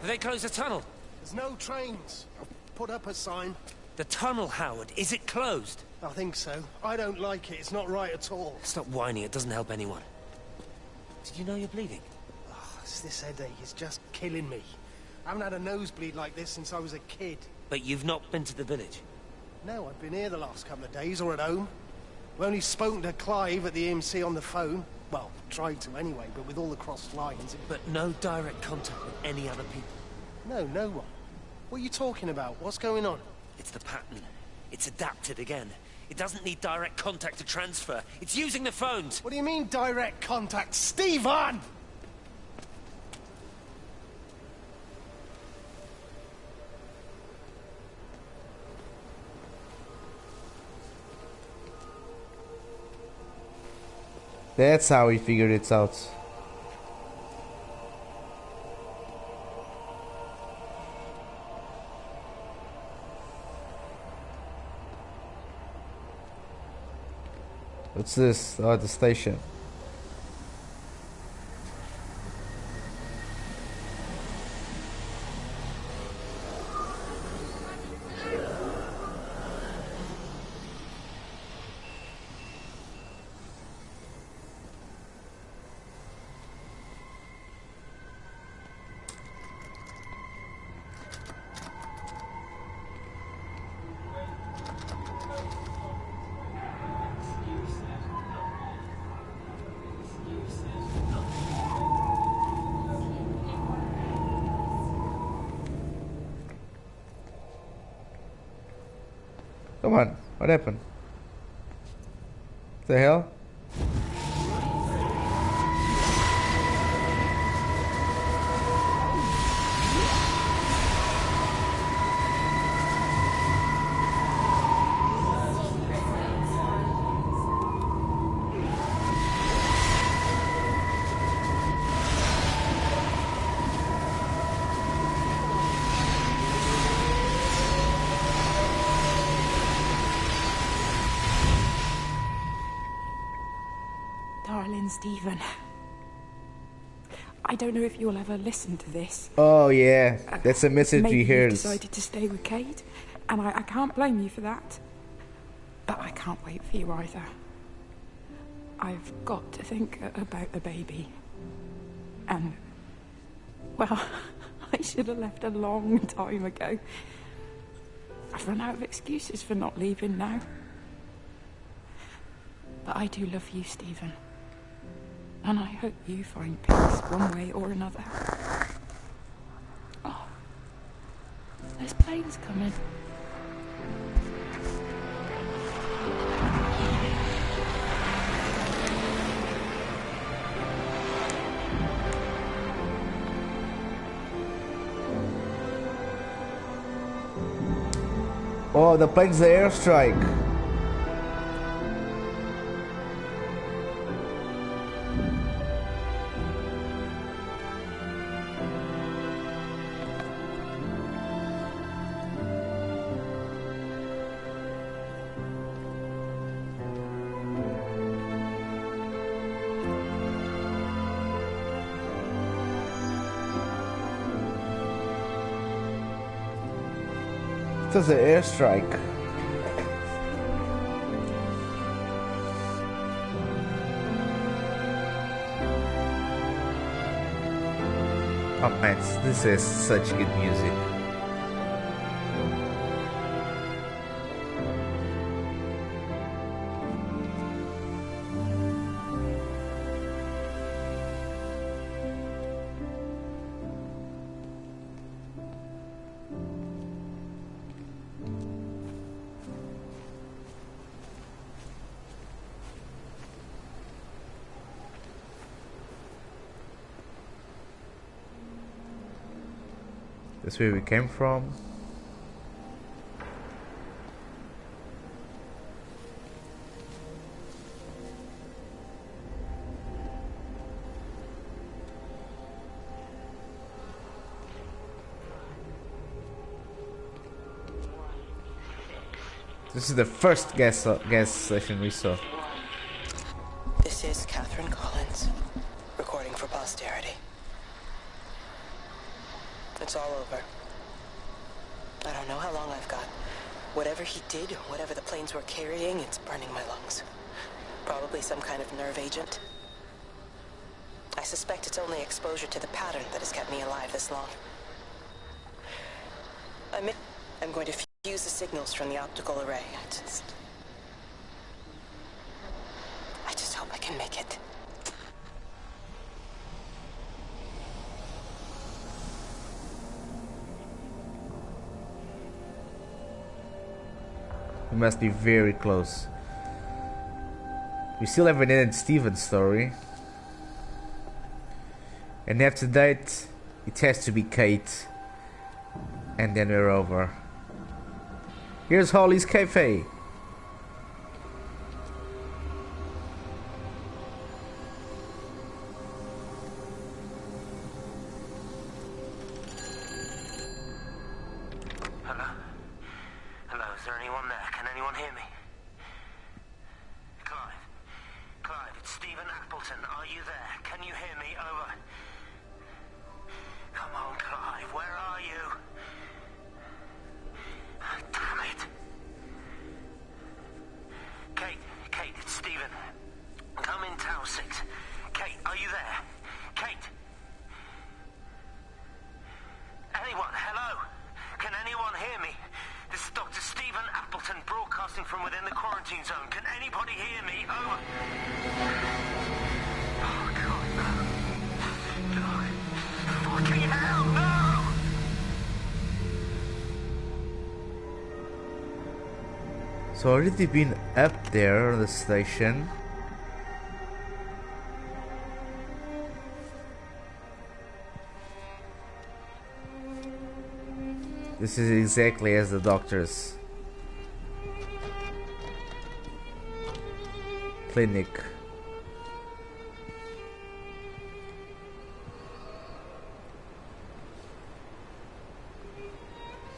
Have they closed the tunnel? There's no trains. I've put up a sign. The tunnel, Howard. Is it closed? I think so. I don't like it. It's not right at all. Stop whining. It doesn't help anyone. Did you know you're bleeding? Oh, it's this headache. It's just killing me. I haven't had a nosebleed like this since I was a kid. But you've not been to the village? No, I've been here the last couple of days, or at home. I've only spoken to Clive at the EMC on the phone. Well, tried to anyway, but with all the crossed lines... But no direct contact with any other people? No, no one. What are you talking about? What's going on? It's the pattern. It's adapted again. It doesn't need direct contact to transfer. It's using the phones. What do you mean, direct contact? Stephen! That's how he figured it out. What's this? Oh, the station. Come on, what happened? The hell? Darling Stephen, I don't know if you'll ever listen to this. Oh yeah, that's a message Maybe he you hears. decided to stay with Kate, and I can't blame you for that. But I can't wait for you either. I've got to think about the baby. And, well, I should have left a long time ago. I've run out of excuses for not leaving now. But I do love you, Stephen. And I hope you find peace one way or another. Oh, there's planes coming. Oh, the plane's the airstrike. was an airstrike. Oh man, this is such good music. That's where we came from. This is the first gas station we saw. This is Catherine Collins, recording for posterity. It's all over. I don't know how long I've got. Whatever he did, whatever the planes were carrying, it's burning my lungs. Probably some kind of nerve agent. I suspect it's only exposure to the pattern that has kept me alive this long. I'm going to fuse the signals from the optical array. I just hope I can make it. We must be very close. We still haven't ended Steven's story. And after that, it has to be Kate. And then we're over. Here's Holly's Cafe. So already been up there on the station. This is exactly as the doctor's clinic.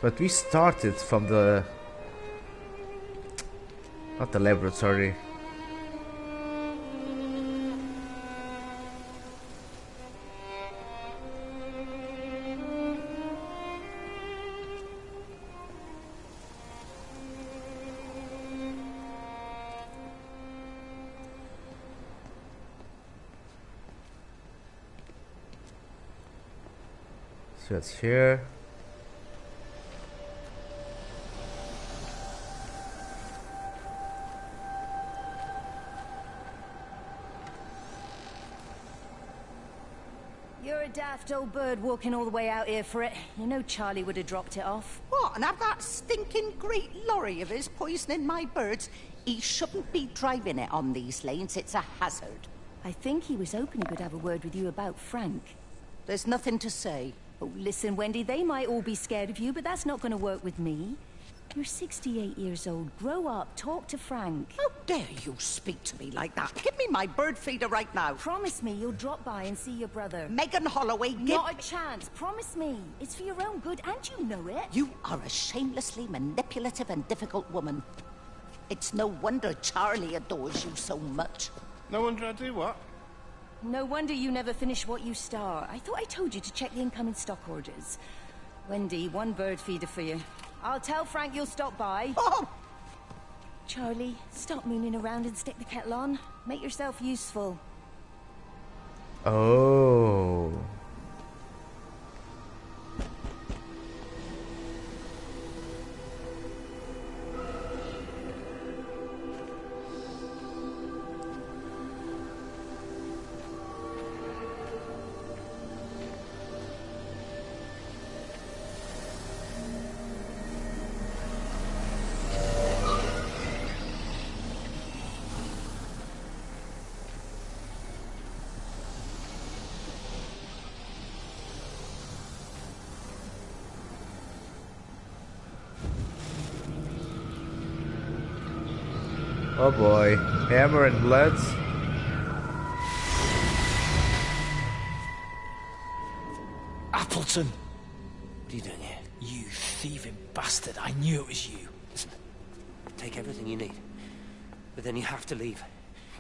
But we started from the... not the laboratory. So it's here. You're a daft old bird walking all the way out here for it. You know Charlie would have dropped it off. What, and have that stinking great lorry of his poisoning my birds? He shouldn't be driving it on these lanes. It's a hazard. I think he was hoping he could have a word with you about Frank. There's nothing to say. Oh, listen, Wendy, they might all be scared of you, but that's not going to work with me. You're 68 years old. Grow up. Talk to Frank. How dare you speak to me like that? Give me my bird feeder right now. Promise me you'll drop by and see your brother. Megan Holloway, Not a chance. Promise me. It's for your own good, and you know it. You are a shamelessly manipulative and difficult woman. It's no wonder Charlie adores you so much. No wonder I do what? No wonder you never finish what you start. I thought I told you to check the incoming stock orders. Wendy, one bird feeder for you. I'll tell Frank you'll stop by. Oh! Charlie, stop mooning around and stick the kettle on. Make yourself useful. Oh. Oh boy, hammer and bloods. Appleton! What are you doing here? You thieving bastard, I knew it was you. Listen, take everything you need. But then you have to leave.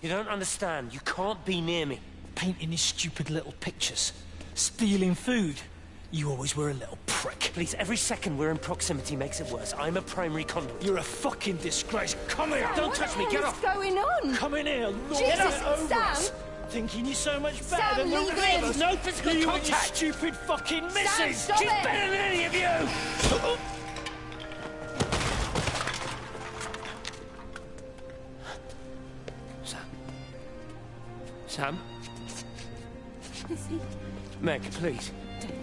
You don't understand. You can't be near me. Painting these stupid little pictures. Stealing food. You always were a little prick. Please, every second we're in proximity makes it worse. I'm a primary conduit. You're a fucking disgrace. Come here! Don't touch me, get off! What's going on? Come in here, Lord. Jesus, Get over Sam! us. Thinking you're so much better Sam, than the leave three of him. us. No physical you contact. And your stupid fucking missus. stop She's it. better than any of you. Sam? Lizzie, Meg, please.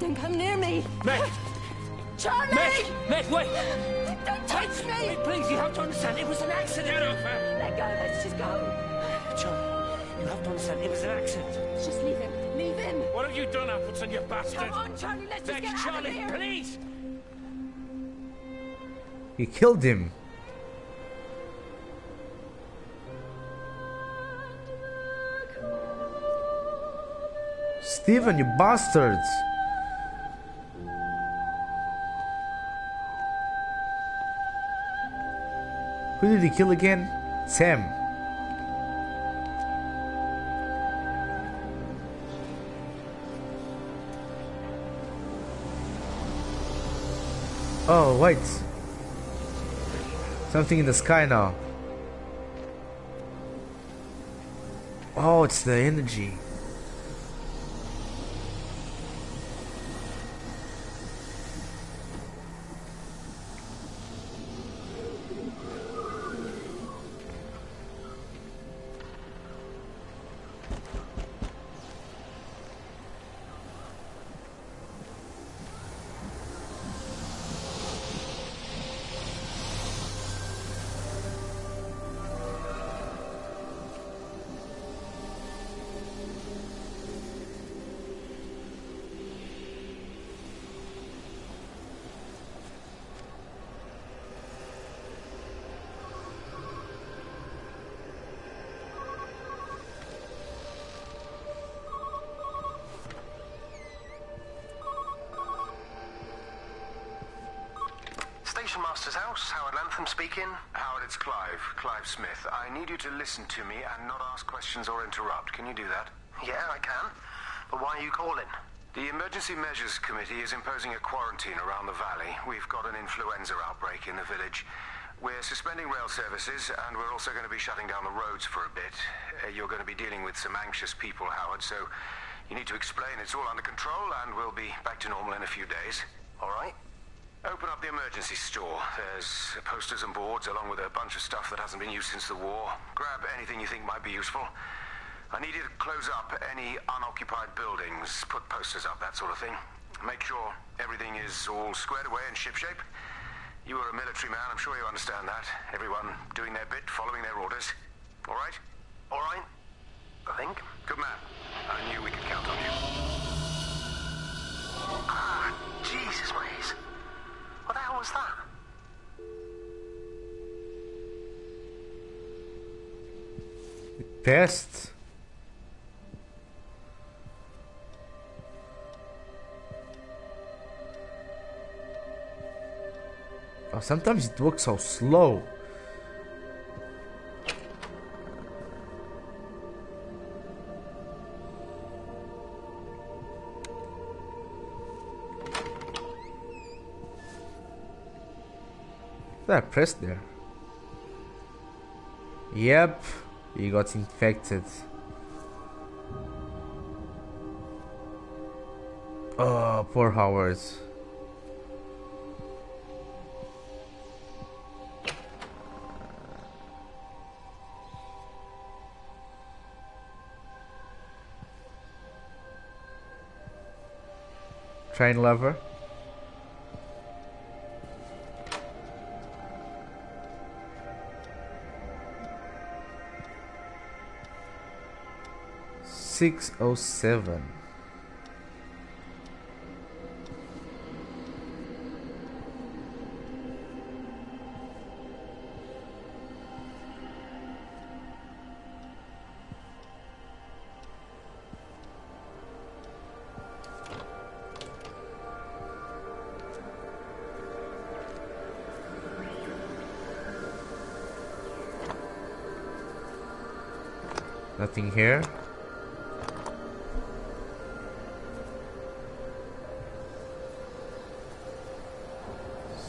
don't come near me. Meg! Charlie! Meg, wait! Don't touch me! Wait, please, you have to understand, it was an accident! Get off her! Let go, let's just go. Charlie, you have to understand, it was an accident. Just leave him. Leave him. What have you done, Appleton, you bastard? Come on, Charlie, let's just Meg, get out Charlie, of here. please! He killed him. Steven, you bastards! Who did he kill again? Sam. Oh, wait. Something in the sky now. Oh, it's the energy. Station Master's house, Howard Lantham speaking. Howard, it's Clive. Clive Smith. I need you to listen to me and not ask questions or interrupt. Can you do that? Yeah, I can. But why are you calling? The Emergency Measures Committee is imposing a quarantine around the valley. We've got an influenza outbreak in the village. We're suspending rail services, and we're also going to be shutting down the roads for a bit. You're going to be dealing with some anxious people, Howard, so you need to explain it's all under control, and we'll be back to normal in a few days. All right. Open up the emergency store. There's posters and boards along with a bunch of stuff that hasn't been used since the war. Grab anything you think might be useful. I need you to close up any unoccupied buildings, put posters up, that sort of thing. Make sure everything is all squared away and shipshape. You are a military man, I'm sure you understand that. Everyone doing their bit, following their orders. All right? All right. I think. Good man. I knew we could count on you. Ah, Jesus, Maze. What the hell was that? Pest. Oh, sometimes it works so slow. I pressed there? Yep, he got infected. Oh, poor Howard. Train lever. $607. Nothing here.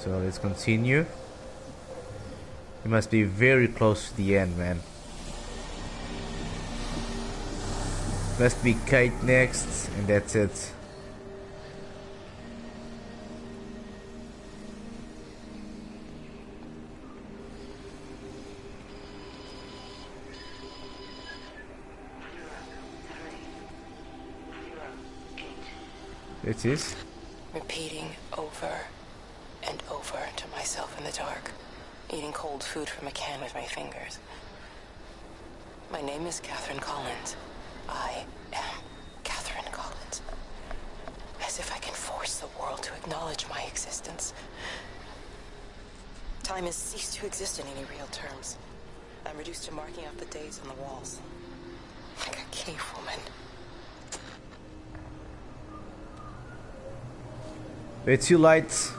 So let's continue. You must be very close to the end, man. Must be Kate next, and that's it. It is. Repeating over and over to myself in the dark. Eating cold food from a can with my fingers. My name is Catherine Collins. I am Catherine Collins. As if I can force the world to acknowledge my existence. Time has ceased to exist in any real terms. I'm reduced to marking out the days on the walls. Like a cave woman. It's too light.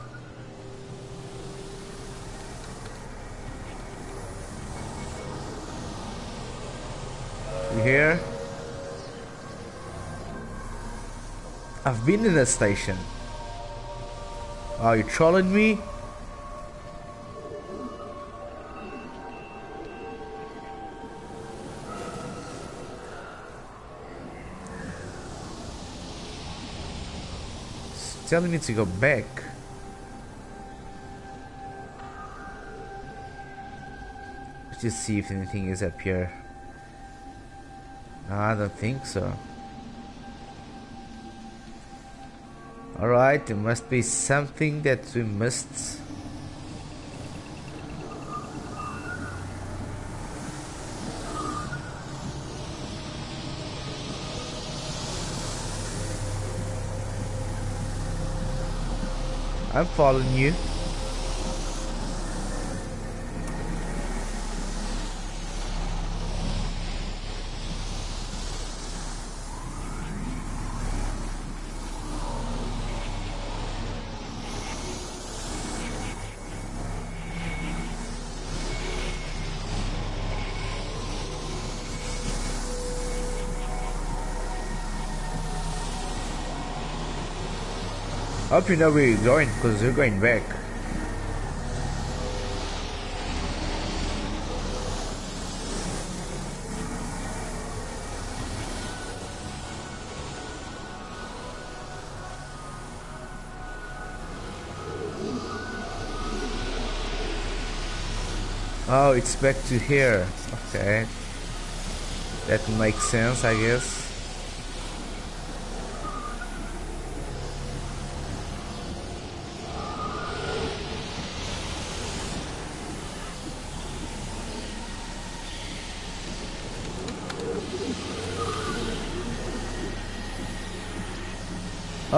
You hear? I've been in a station. Are you trolling me? Telling me to go back. Let's just see if anything is up here. No, I don't think so. Alright, there must be something that we missed. I'm following you. I hope you know where you're going, because you're going back. Oh, it's back to here. Okay. That makes sense, I guess.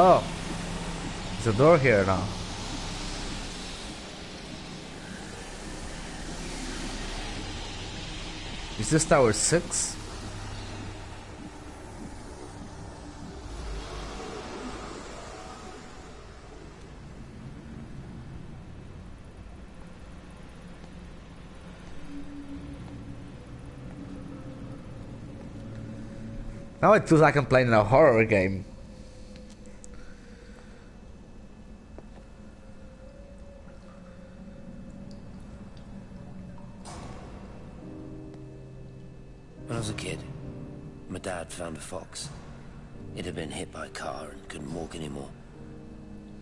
Oh, there's a door here now. Is this tower 6? Now it feels like I'm playing a horror game. When I was a kid, my dad found a fox. It had been hit by a car and couldn't walk anymore.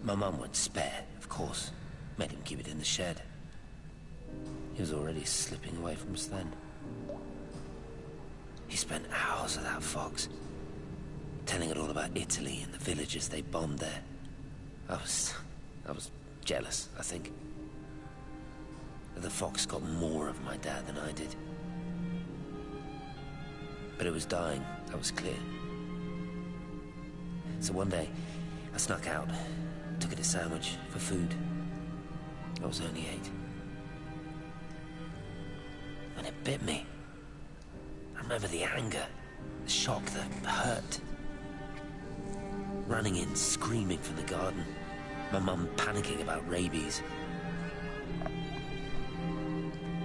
My mum went spare, of course. Made him keep it in the shed. He was already slipping away from us then. He spent hours with that fox, telling it all about Italy and the villages they bombed there. I was jealous, I think. The fox got more of my dad than I did. But it was dying, that was clear. So one day, I snuck out, took it a sandwich for food. I was only 8. When it bit me, I remember the anger, the shock, the hurt. Running in, screaming from the garden. My mum panicking about rabies.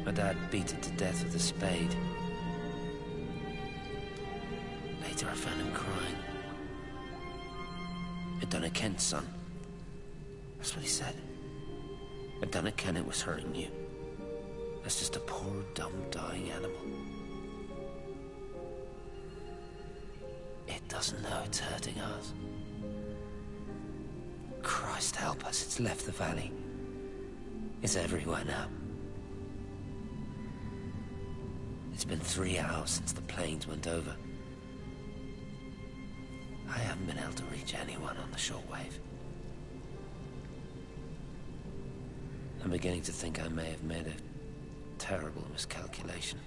My dad beat it to death with a spade. Later I found him crying. I'd done it, Kent, son. That's what he said. I'd done it, Ken, it was hurting you. That's just a poor, dumb, dying animal. It doesn't know it's hurting us. Christ help us, it's left the valley. It's everywhere now. It's been 3 hours since the planes went over. I haven't been able to reach anyone on the shortwave. I'm beginning to think I may have made a terrible miscalculation.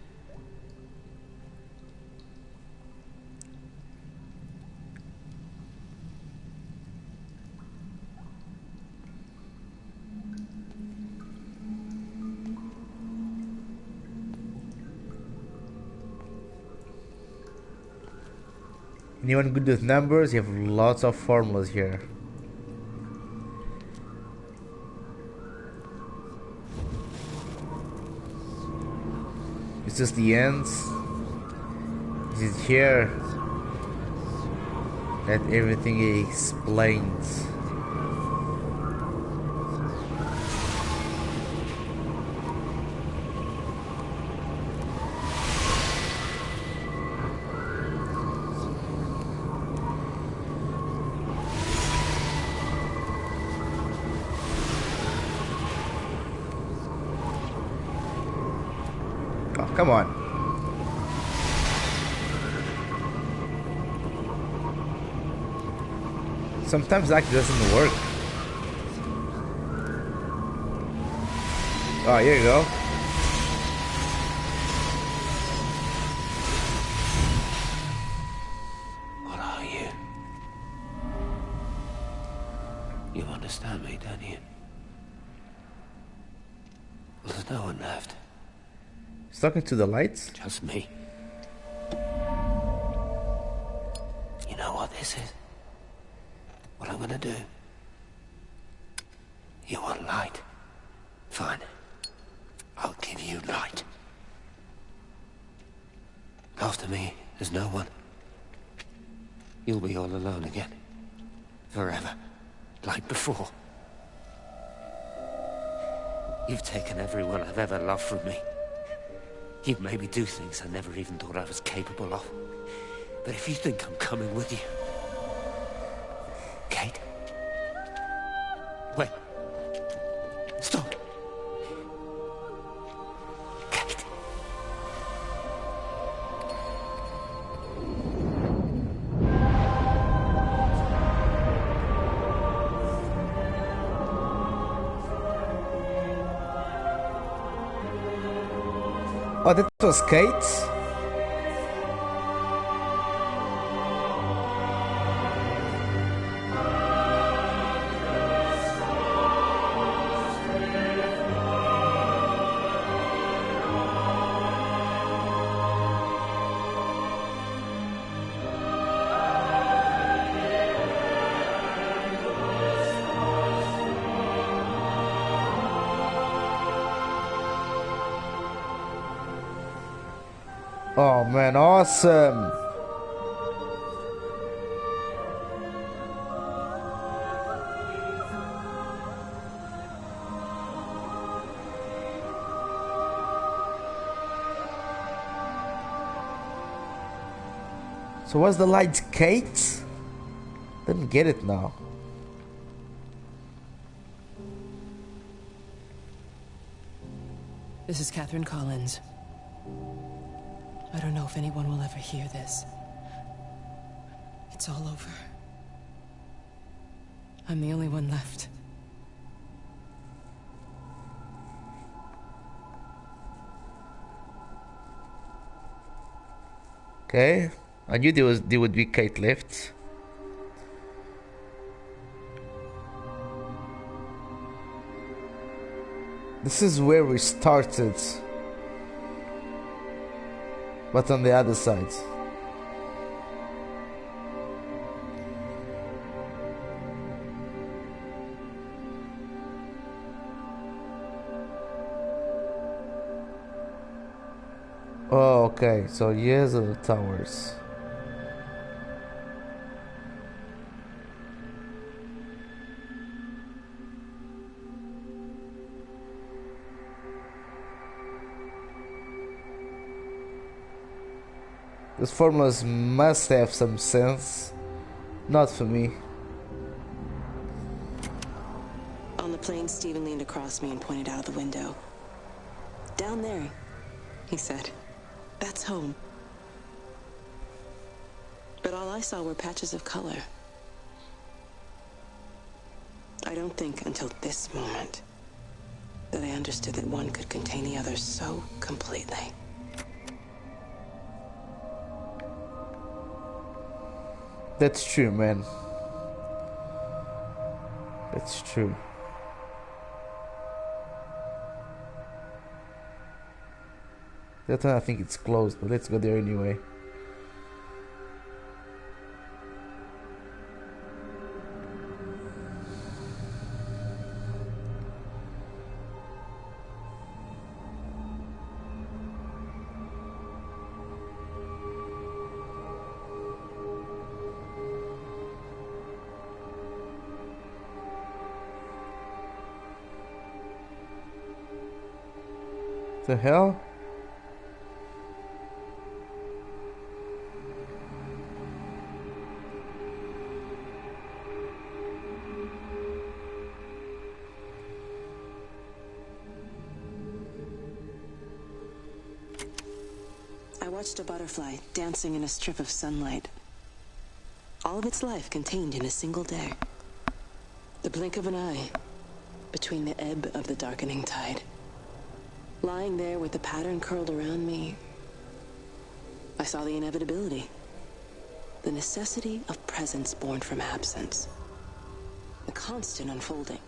Anyone good with numbers? You have lots of formulas here. Is this the ends? Is it here that everything explains? Come on. Sometimes that doesn't work. Oh, here you go. What are you? You understand me, don't you? Well, there's no one left. He's talking to the lights? Just me. You know what this is? What I'm gonna do? You want light? Fine. I'll give you light. After me, there's no one. You'll be all alone again. Forever. Like before. You've taken everyone I've ever loved from me. You've made me do things I never even thought I was capable of. But if you think I'm coming with you... Kate? Wait. Stop. Kate. Oh, that was Kate? Oh man, awesome! So was the light Kate? Didn't get it now. This is Catherine Collins. I don't know if anyone will ever hear this. It's all over. I'm the only one left. Okay, I knew there would be Kate left. This is where we started, but on the other side. Oh, okay, so here's the towers. These formulas must have some sense. Not for me. On the plane, Stephen leaned across me and pointed out of the window. Down there, he said. That's home. But all I saw were patches of color. I don't think until this moment that I understood that one could contain the other so completely. That's true, man. That's true. That one I think it's closed, but let's go there anyway. The hell? I watched a butterfly dancing in a strip of sunlight. All of its life contained in a single day. The blink of an eye between the ebb of the darkening tide. Lying there with the pattern curled around me, I saw the inevitability. The necessity of presence born from absence. The constant unfolding.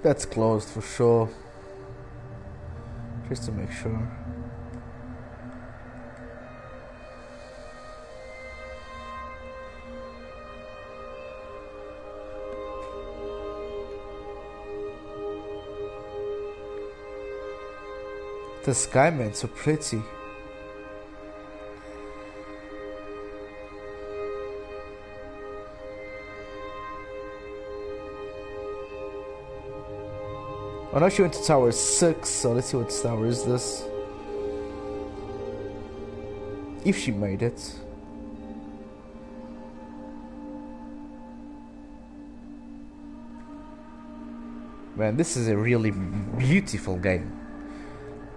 That's closed for sure. Just to make sure. The sky, man, so pretty. Oh, now she went to tower 6, so let's see what tower is this. If she made it. Man, this is a really beautiful game.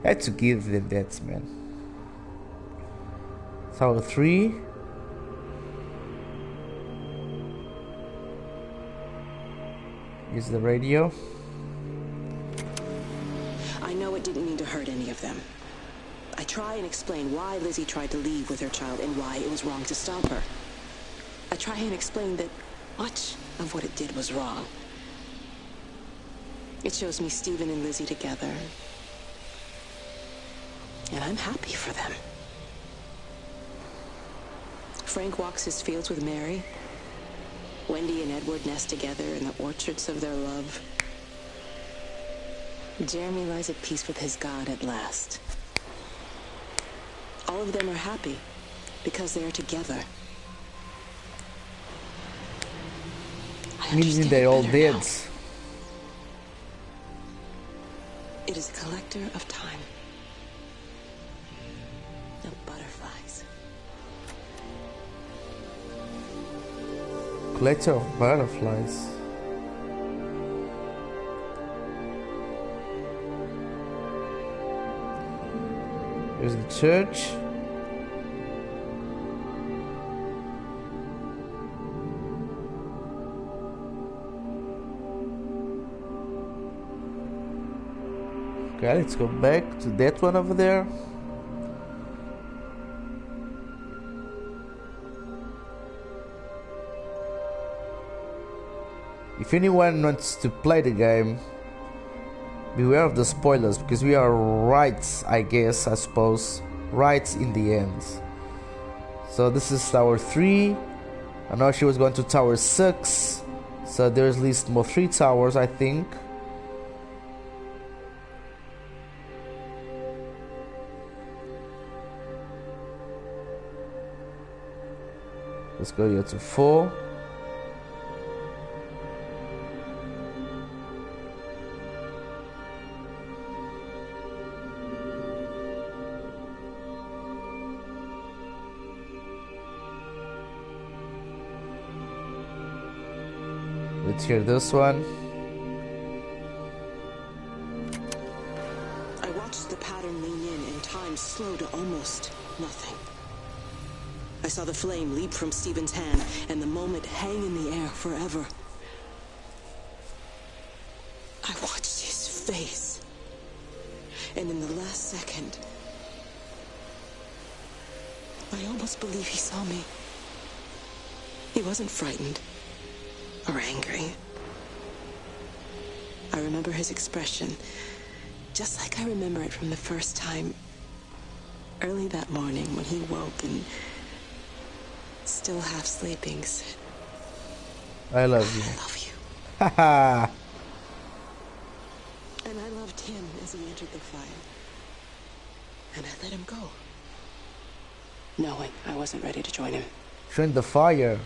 I had to give them that, man. Tower 3. Here's the radio. I know it didn't mean to hurt any of them. I try and explain why Lizzie tried to leave with her child and why it was wrong to stop her. I try and explain that much of what it did was wrong. It shows me Stephen and Lizzie together. And I'm happy for them. Frank walks his fields with Mary. Wendy and Edward nest together in the orchards of their love. Jeremy lies at peace with his God at last. All of them are happy because they are together. Meaning they're all dead. It is a collector of time. No butterflies. Collector of butterflies. There's the church. Okay, let's go back to that one over there. If anyone wants to play the game, beware of the spoilers, because we are right, I suppose, right in the end. So this is Tower 3. I know she was going to Tower 6, so there's at least more 3 towers, I think. Let's go here to 4. Let's hear this one. I watched the pattern lean in and time slow to almost nothing. I saw the flame leap from Stephen's hand and the moment hang in the air forever. I watched his face, and in the last second, I almost believe he saw me. He wasn't frightened or angry. I remember his expression, just like I remember it from the first time, early that morning when he woke and, still half sleeping, said, I love you. I love you. Haha. And I loved him as he entered the fire. And I let him go, knowing I wasn't ready to join him. Join the fire.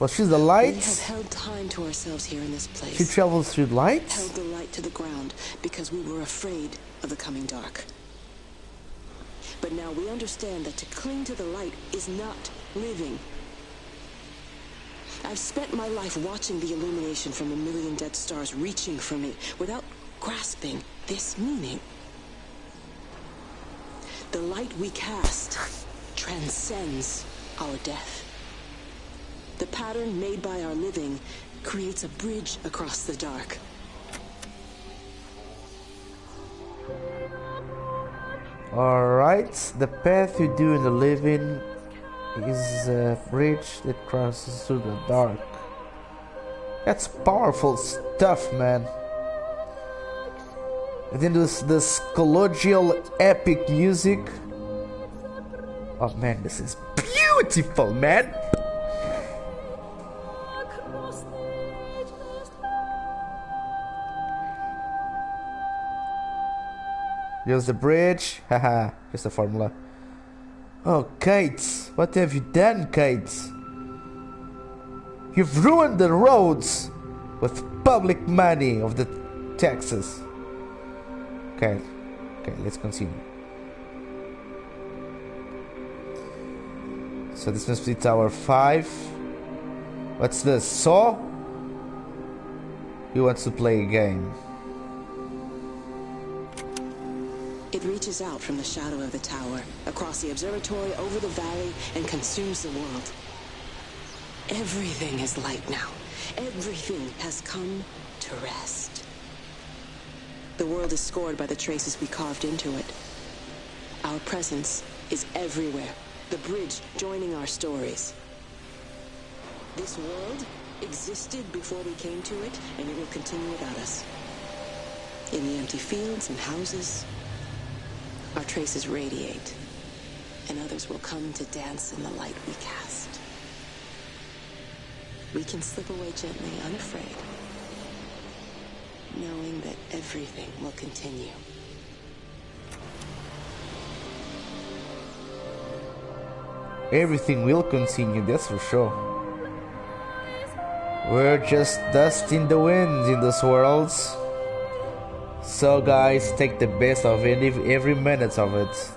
Well, she's the light. We have held time to ourselves here in this place. She travels through lights? Held the light to the ground because we were afraid of the coming dark. But now we understand that to cling to the light is not living. I've spent my life watching the illumination from a million dead stars reaching for me without grasping this meaning. The light we cast transcends our death. The pattern made by our living creates a bridge across the dark. Alright, the path you do in the living is a bridge that crosses through the dark. That's powerful stuff, man. And then this colloquial epic music. Oh man, this is beautiful, man. Here's the bridge. Haha, just a formula. Oh, Kate, what have you done, Kate? You've ruined the roads with public money of the taxes. Okay, let's continue. So this must be Tower 5. What's this? Saw? He wants to play a game. It reaches out from the shadow of the tower, across the observatory, over the valley, and consumes the world. Everything is light now. Everything has come to rest. The world is scored by the traces we carved into it. Our presence is everywhere, the bridge joining our stories. This world existed before we came to it, and it will continue without us. In the empty fields and houses, our traces radiate, and others will come to dance in the light we cast. We can slip away gently, unafraid, knowing that everything will continue. Everything will continue, that's for sure. We're just dust in the wind in this world. So guys, take the best of it, every minute of it.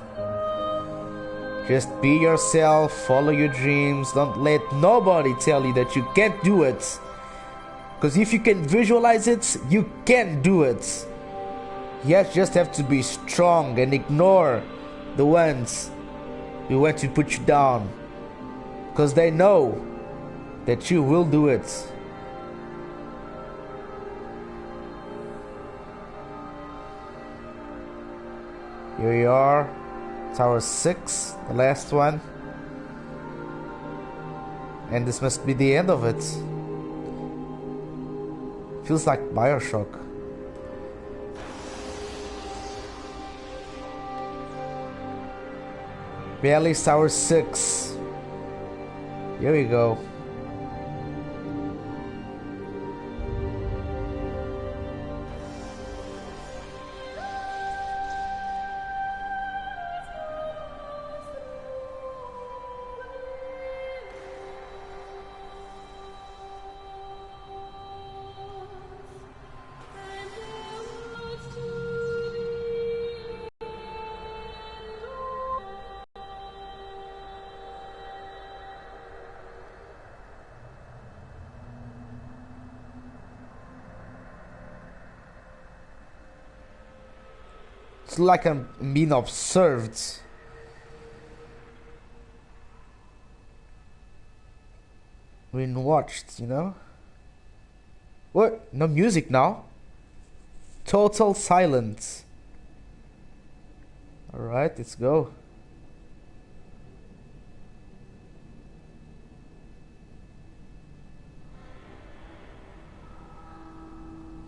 Just be yourself, follow your dreams, don't let nobody tell you that you can't do it. Because if you can visualize it, you can do it. You just have to be strong and ignore the ones who want to put you down. Because they know that you will do it. Here we are, Tower 6, the last one. And this must be the end of it. Feels like Bioshock. Barely Tower 6. Here we go. It's like I'm being observed. Being watched, you know? What? No music now? Total silence. Alright, let's go.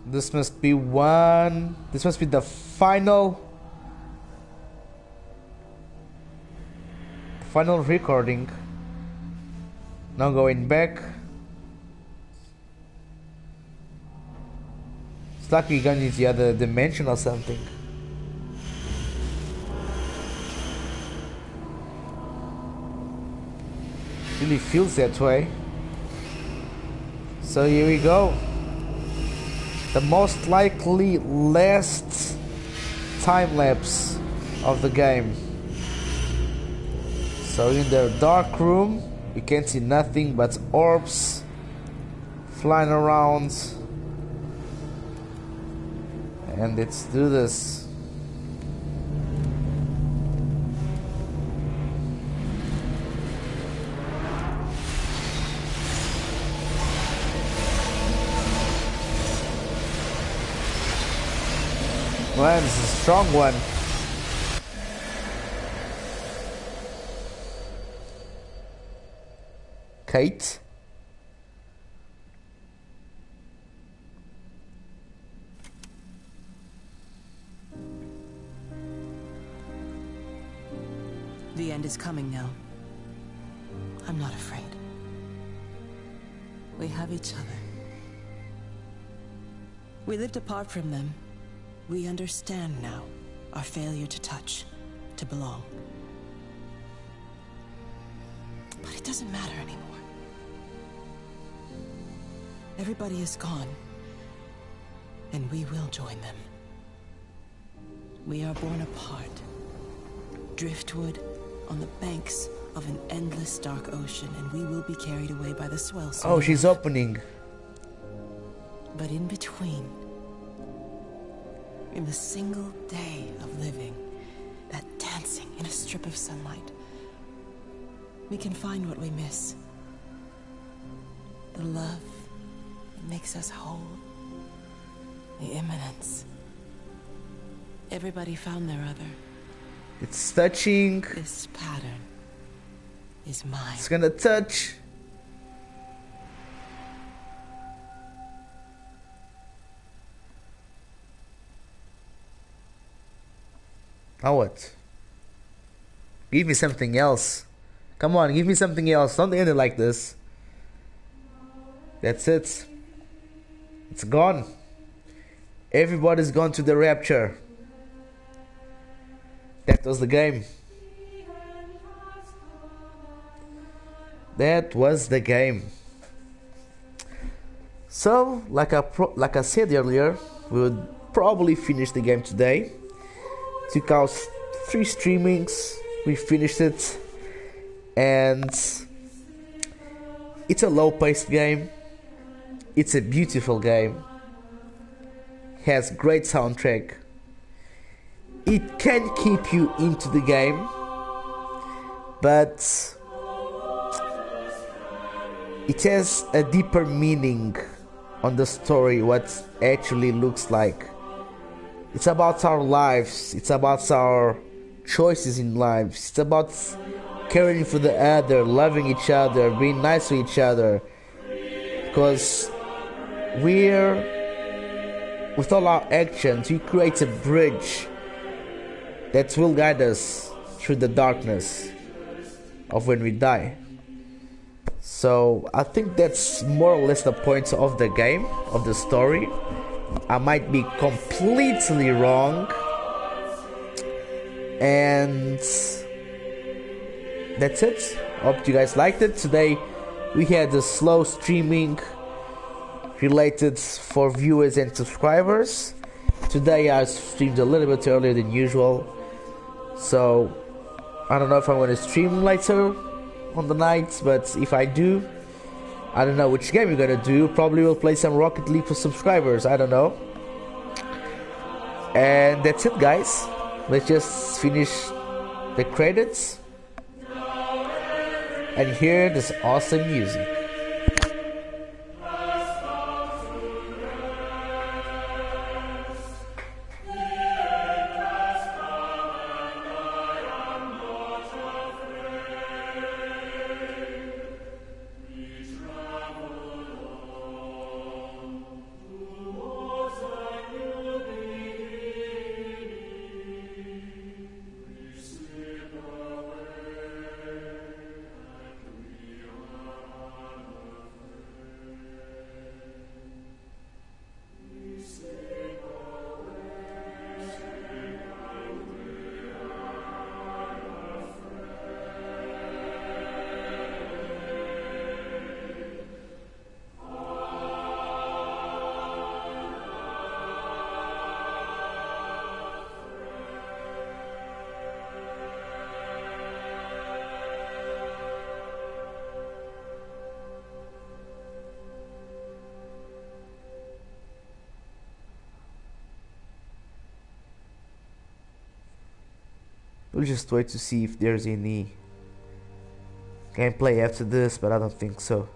This must be the final recording. Now going back. It's like we're going into the other dimension or something. Really feels that way. So here we go. The most likely last time lapse of the game. So in the dark room, you can see nothing but orbs flying around. And let's do this. Man, this is a strong one. Kate? The end is coming now. I'm not afraid. We have each other. We lived apart from them. We understand now our failure to touch, to belong. But it doesn't matter anymore. Everybody is gone, and we will join them. We are born apart, driftwood on the banks of an endless dark ocean, and we will be carried away by the swell. Oh, she's opening. But in between, in the single day of living, that dancing in a strip of sunlight, we can find what we miss. The love that makes us whole. The imminence. Everybody found their other. It's touching. This pattern is mine. It's gonna touch. Now what? Give me something else. Come on, give me something else. Don't end it like this. That's it. It's gone. Everybody's gone to the Rapture. That was the game. That was the game. So, like I said earlier, we would probably finish the game today. Took out 3 streamings, we finished it, and it's a low-paced game. It's a beautiful game. Has great soundtrack. It can keep you into the game, but it has a deeper meaning on the story, what actually looks like. It's about our lives, it's about our choices in lives, it's about caring for the other, loving each other, being nice to each other, because with all our actions, we create a bridge that will guide us through the darkness of when we die. So I think that's more or less the point of the game, of the story. I might be completely wrong, and that's it. Hope you guys liked it. Today we had a slow streaming related for viewers and subscribers. Today I streamed a little bit earlier than usual, so I don't know if I'm going to stream later on the night, but if I do, I don't know which game we're going to do. Probably we'll play some Rocket League for subscribers, I don't know. And that's it, guys. Let's just finish the credits and hear this awesome music. We'll just wait to see if there's any gameplay after this, but I don't think so.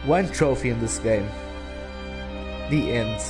one trophy in this game. The end.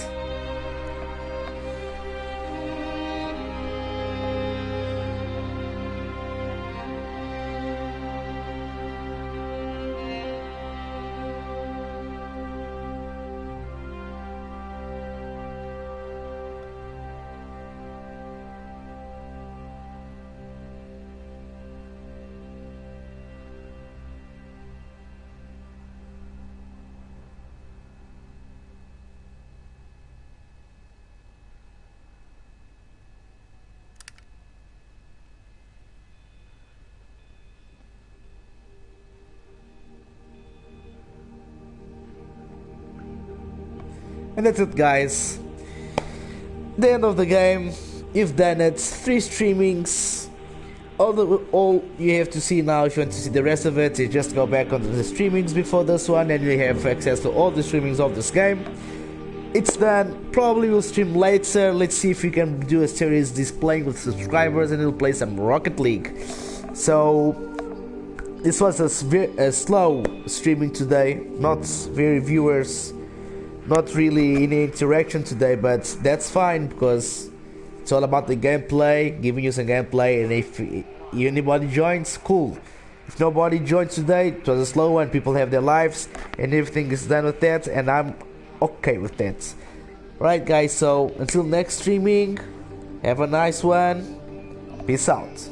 And that's it, guys. The end of the game. You've done it. 3 streamings. All you have to see now, if you want to see the rest of it, is just go back onto the streamings before this one, and you have access to all the streamings of this game. It's done. Probably we'll stream later. Let's see if we can do a series displaying with subscribers, and we'll play some Rocket League. So this was a slow streaming today. Not very viewers. Not really any interaction today, but that's fine because it's all about the gameplay, giving you some gameplay, and if anybody joins, cool. If nobody joins today, it was a slow one, people have their lives, and everything is done with that, and I'm okay with that. Right, guys, so until next streaming, have a nice one, peace out.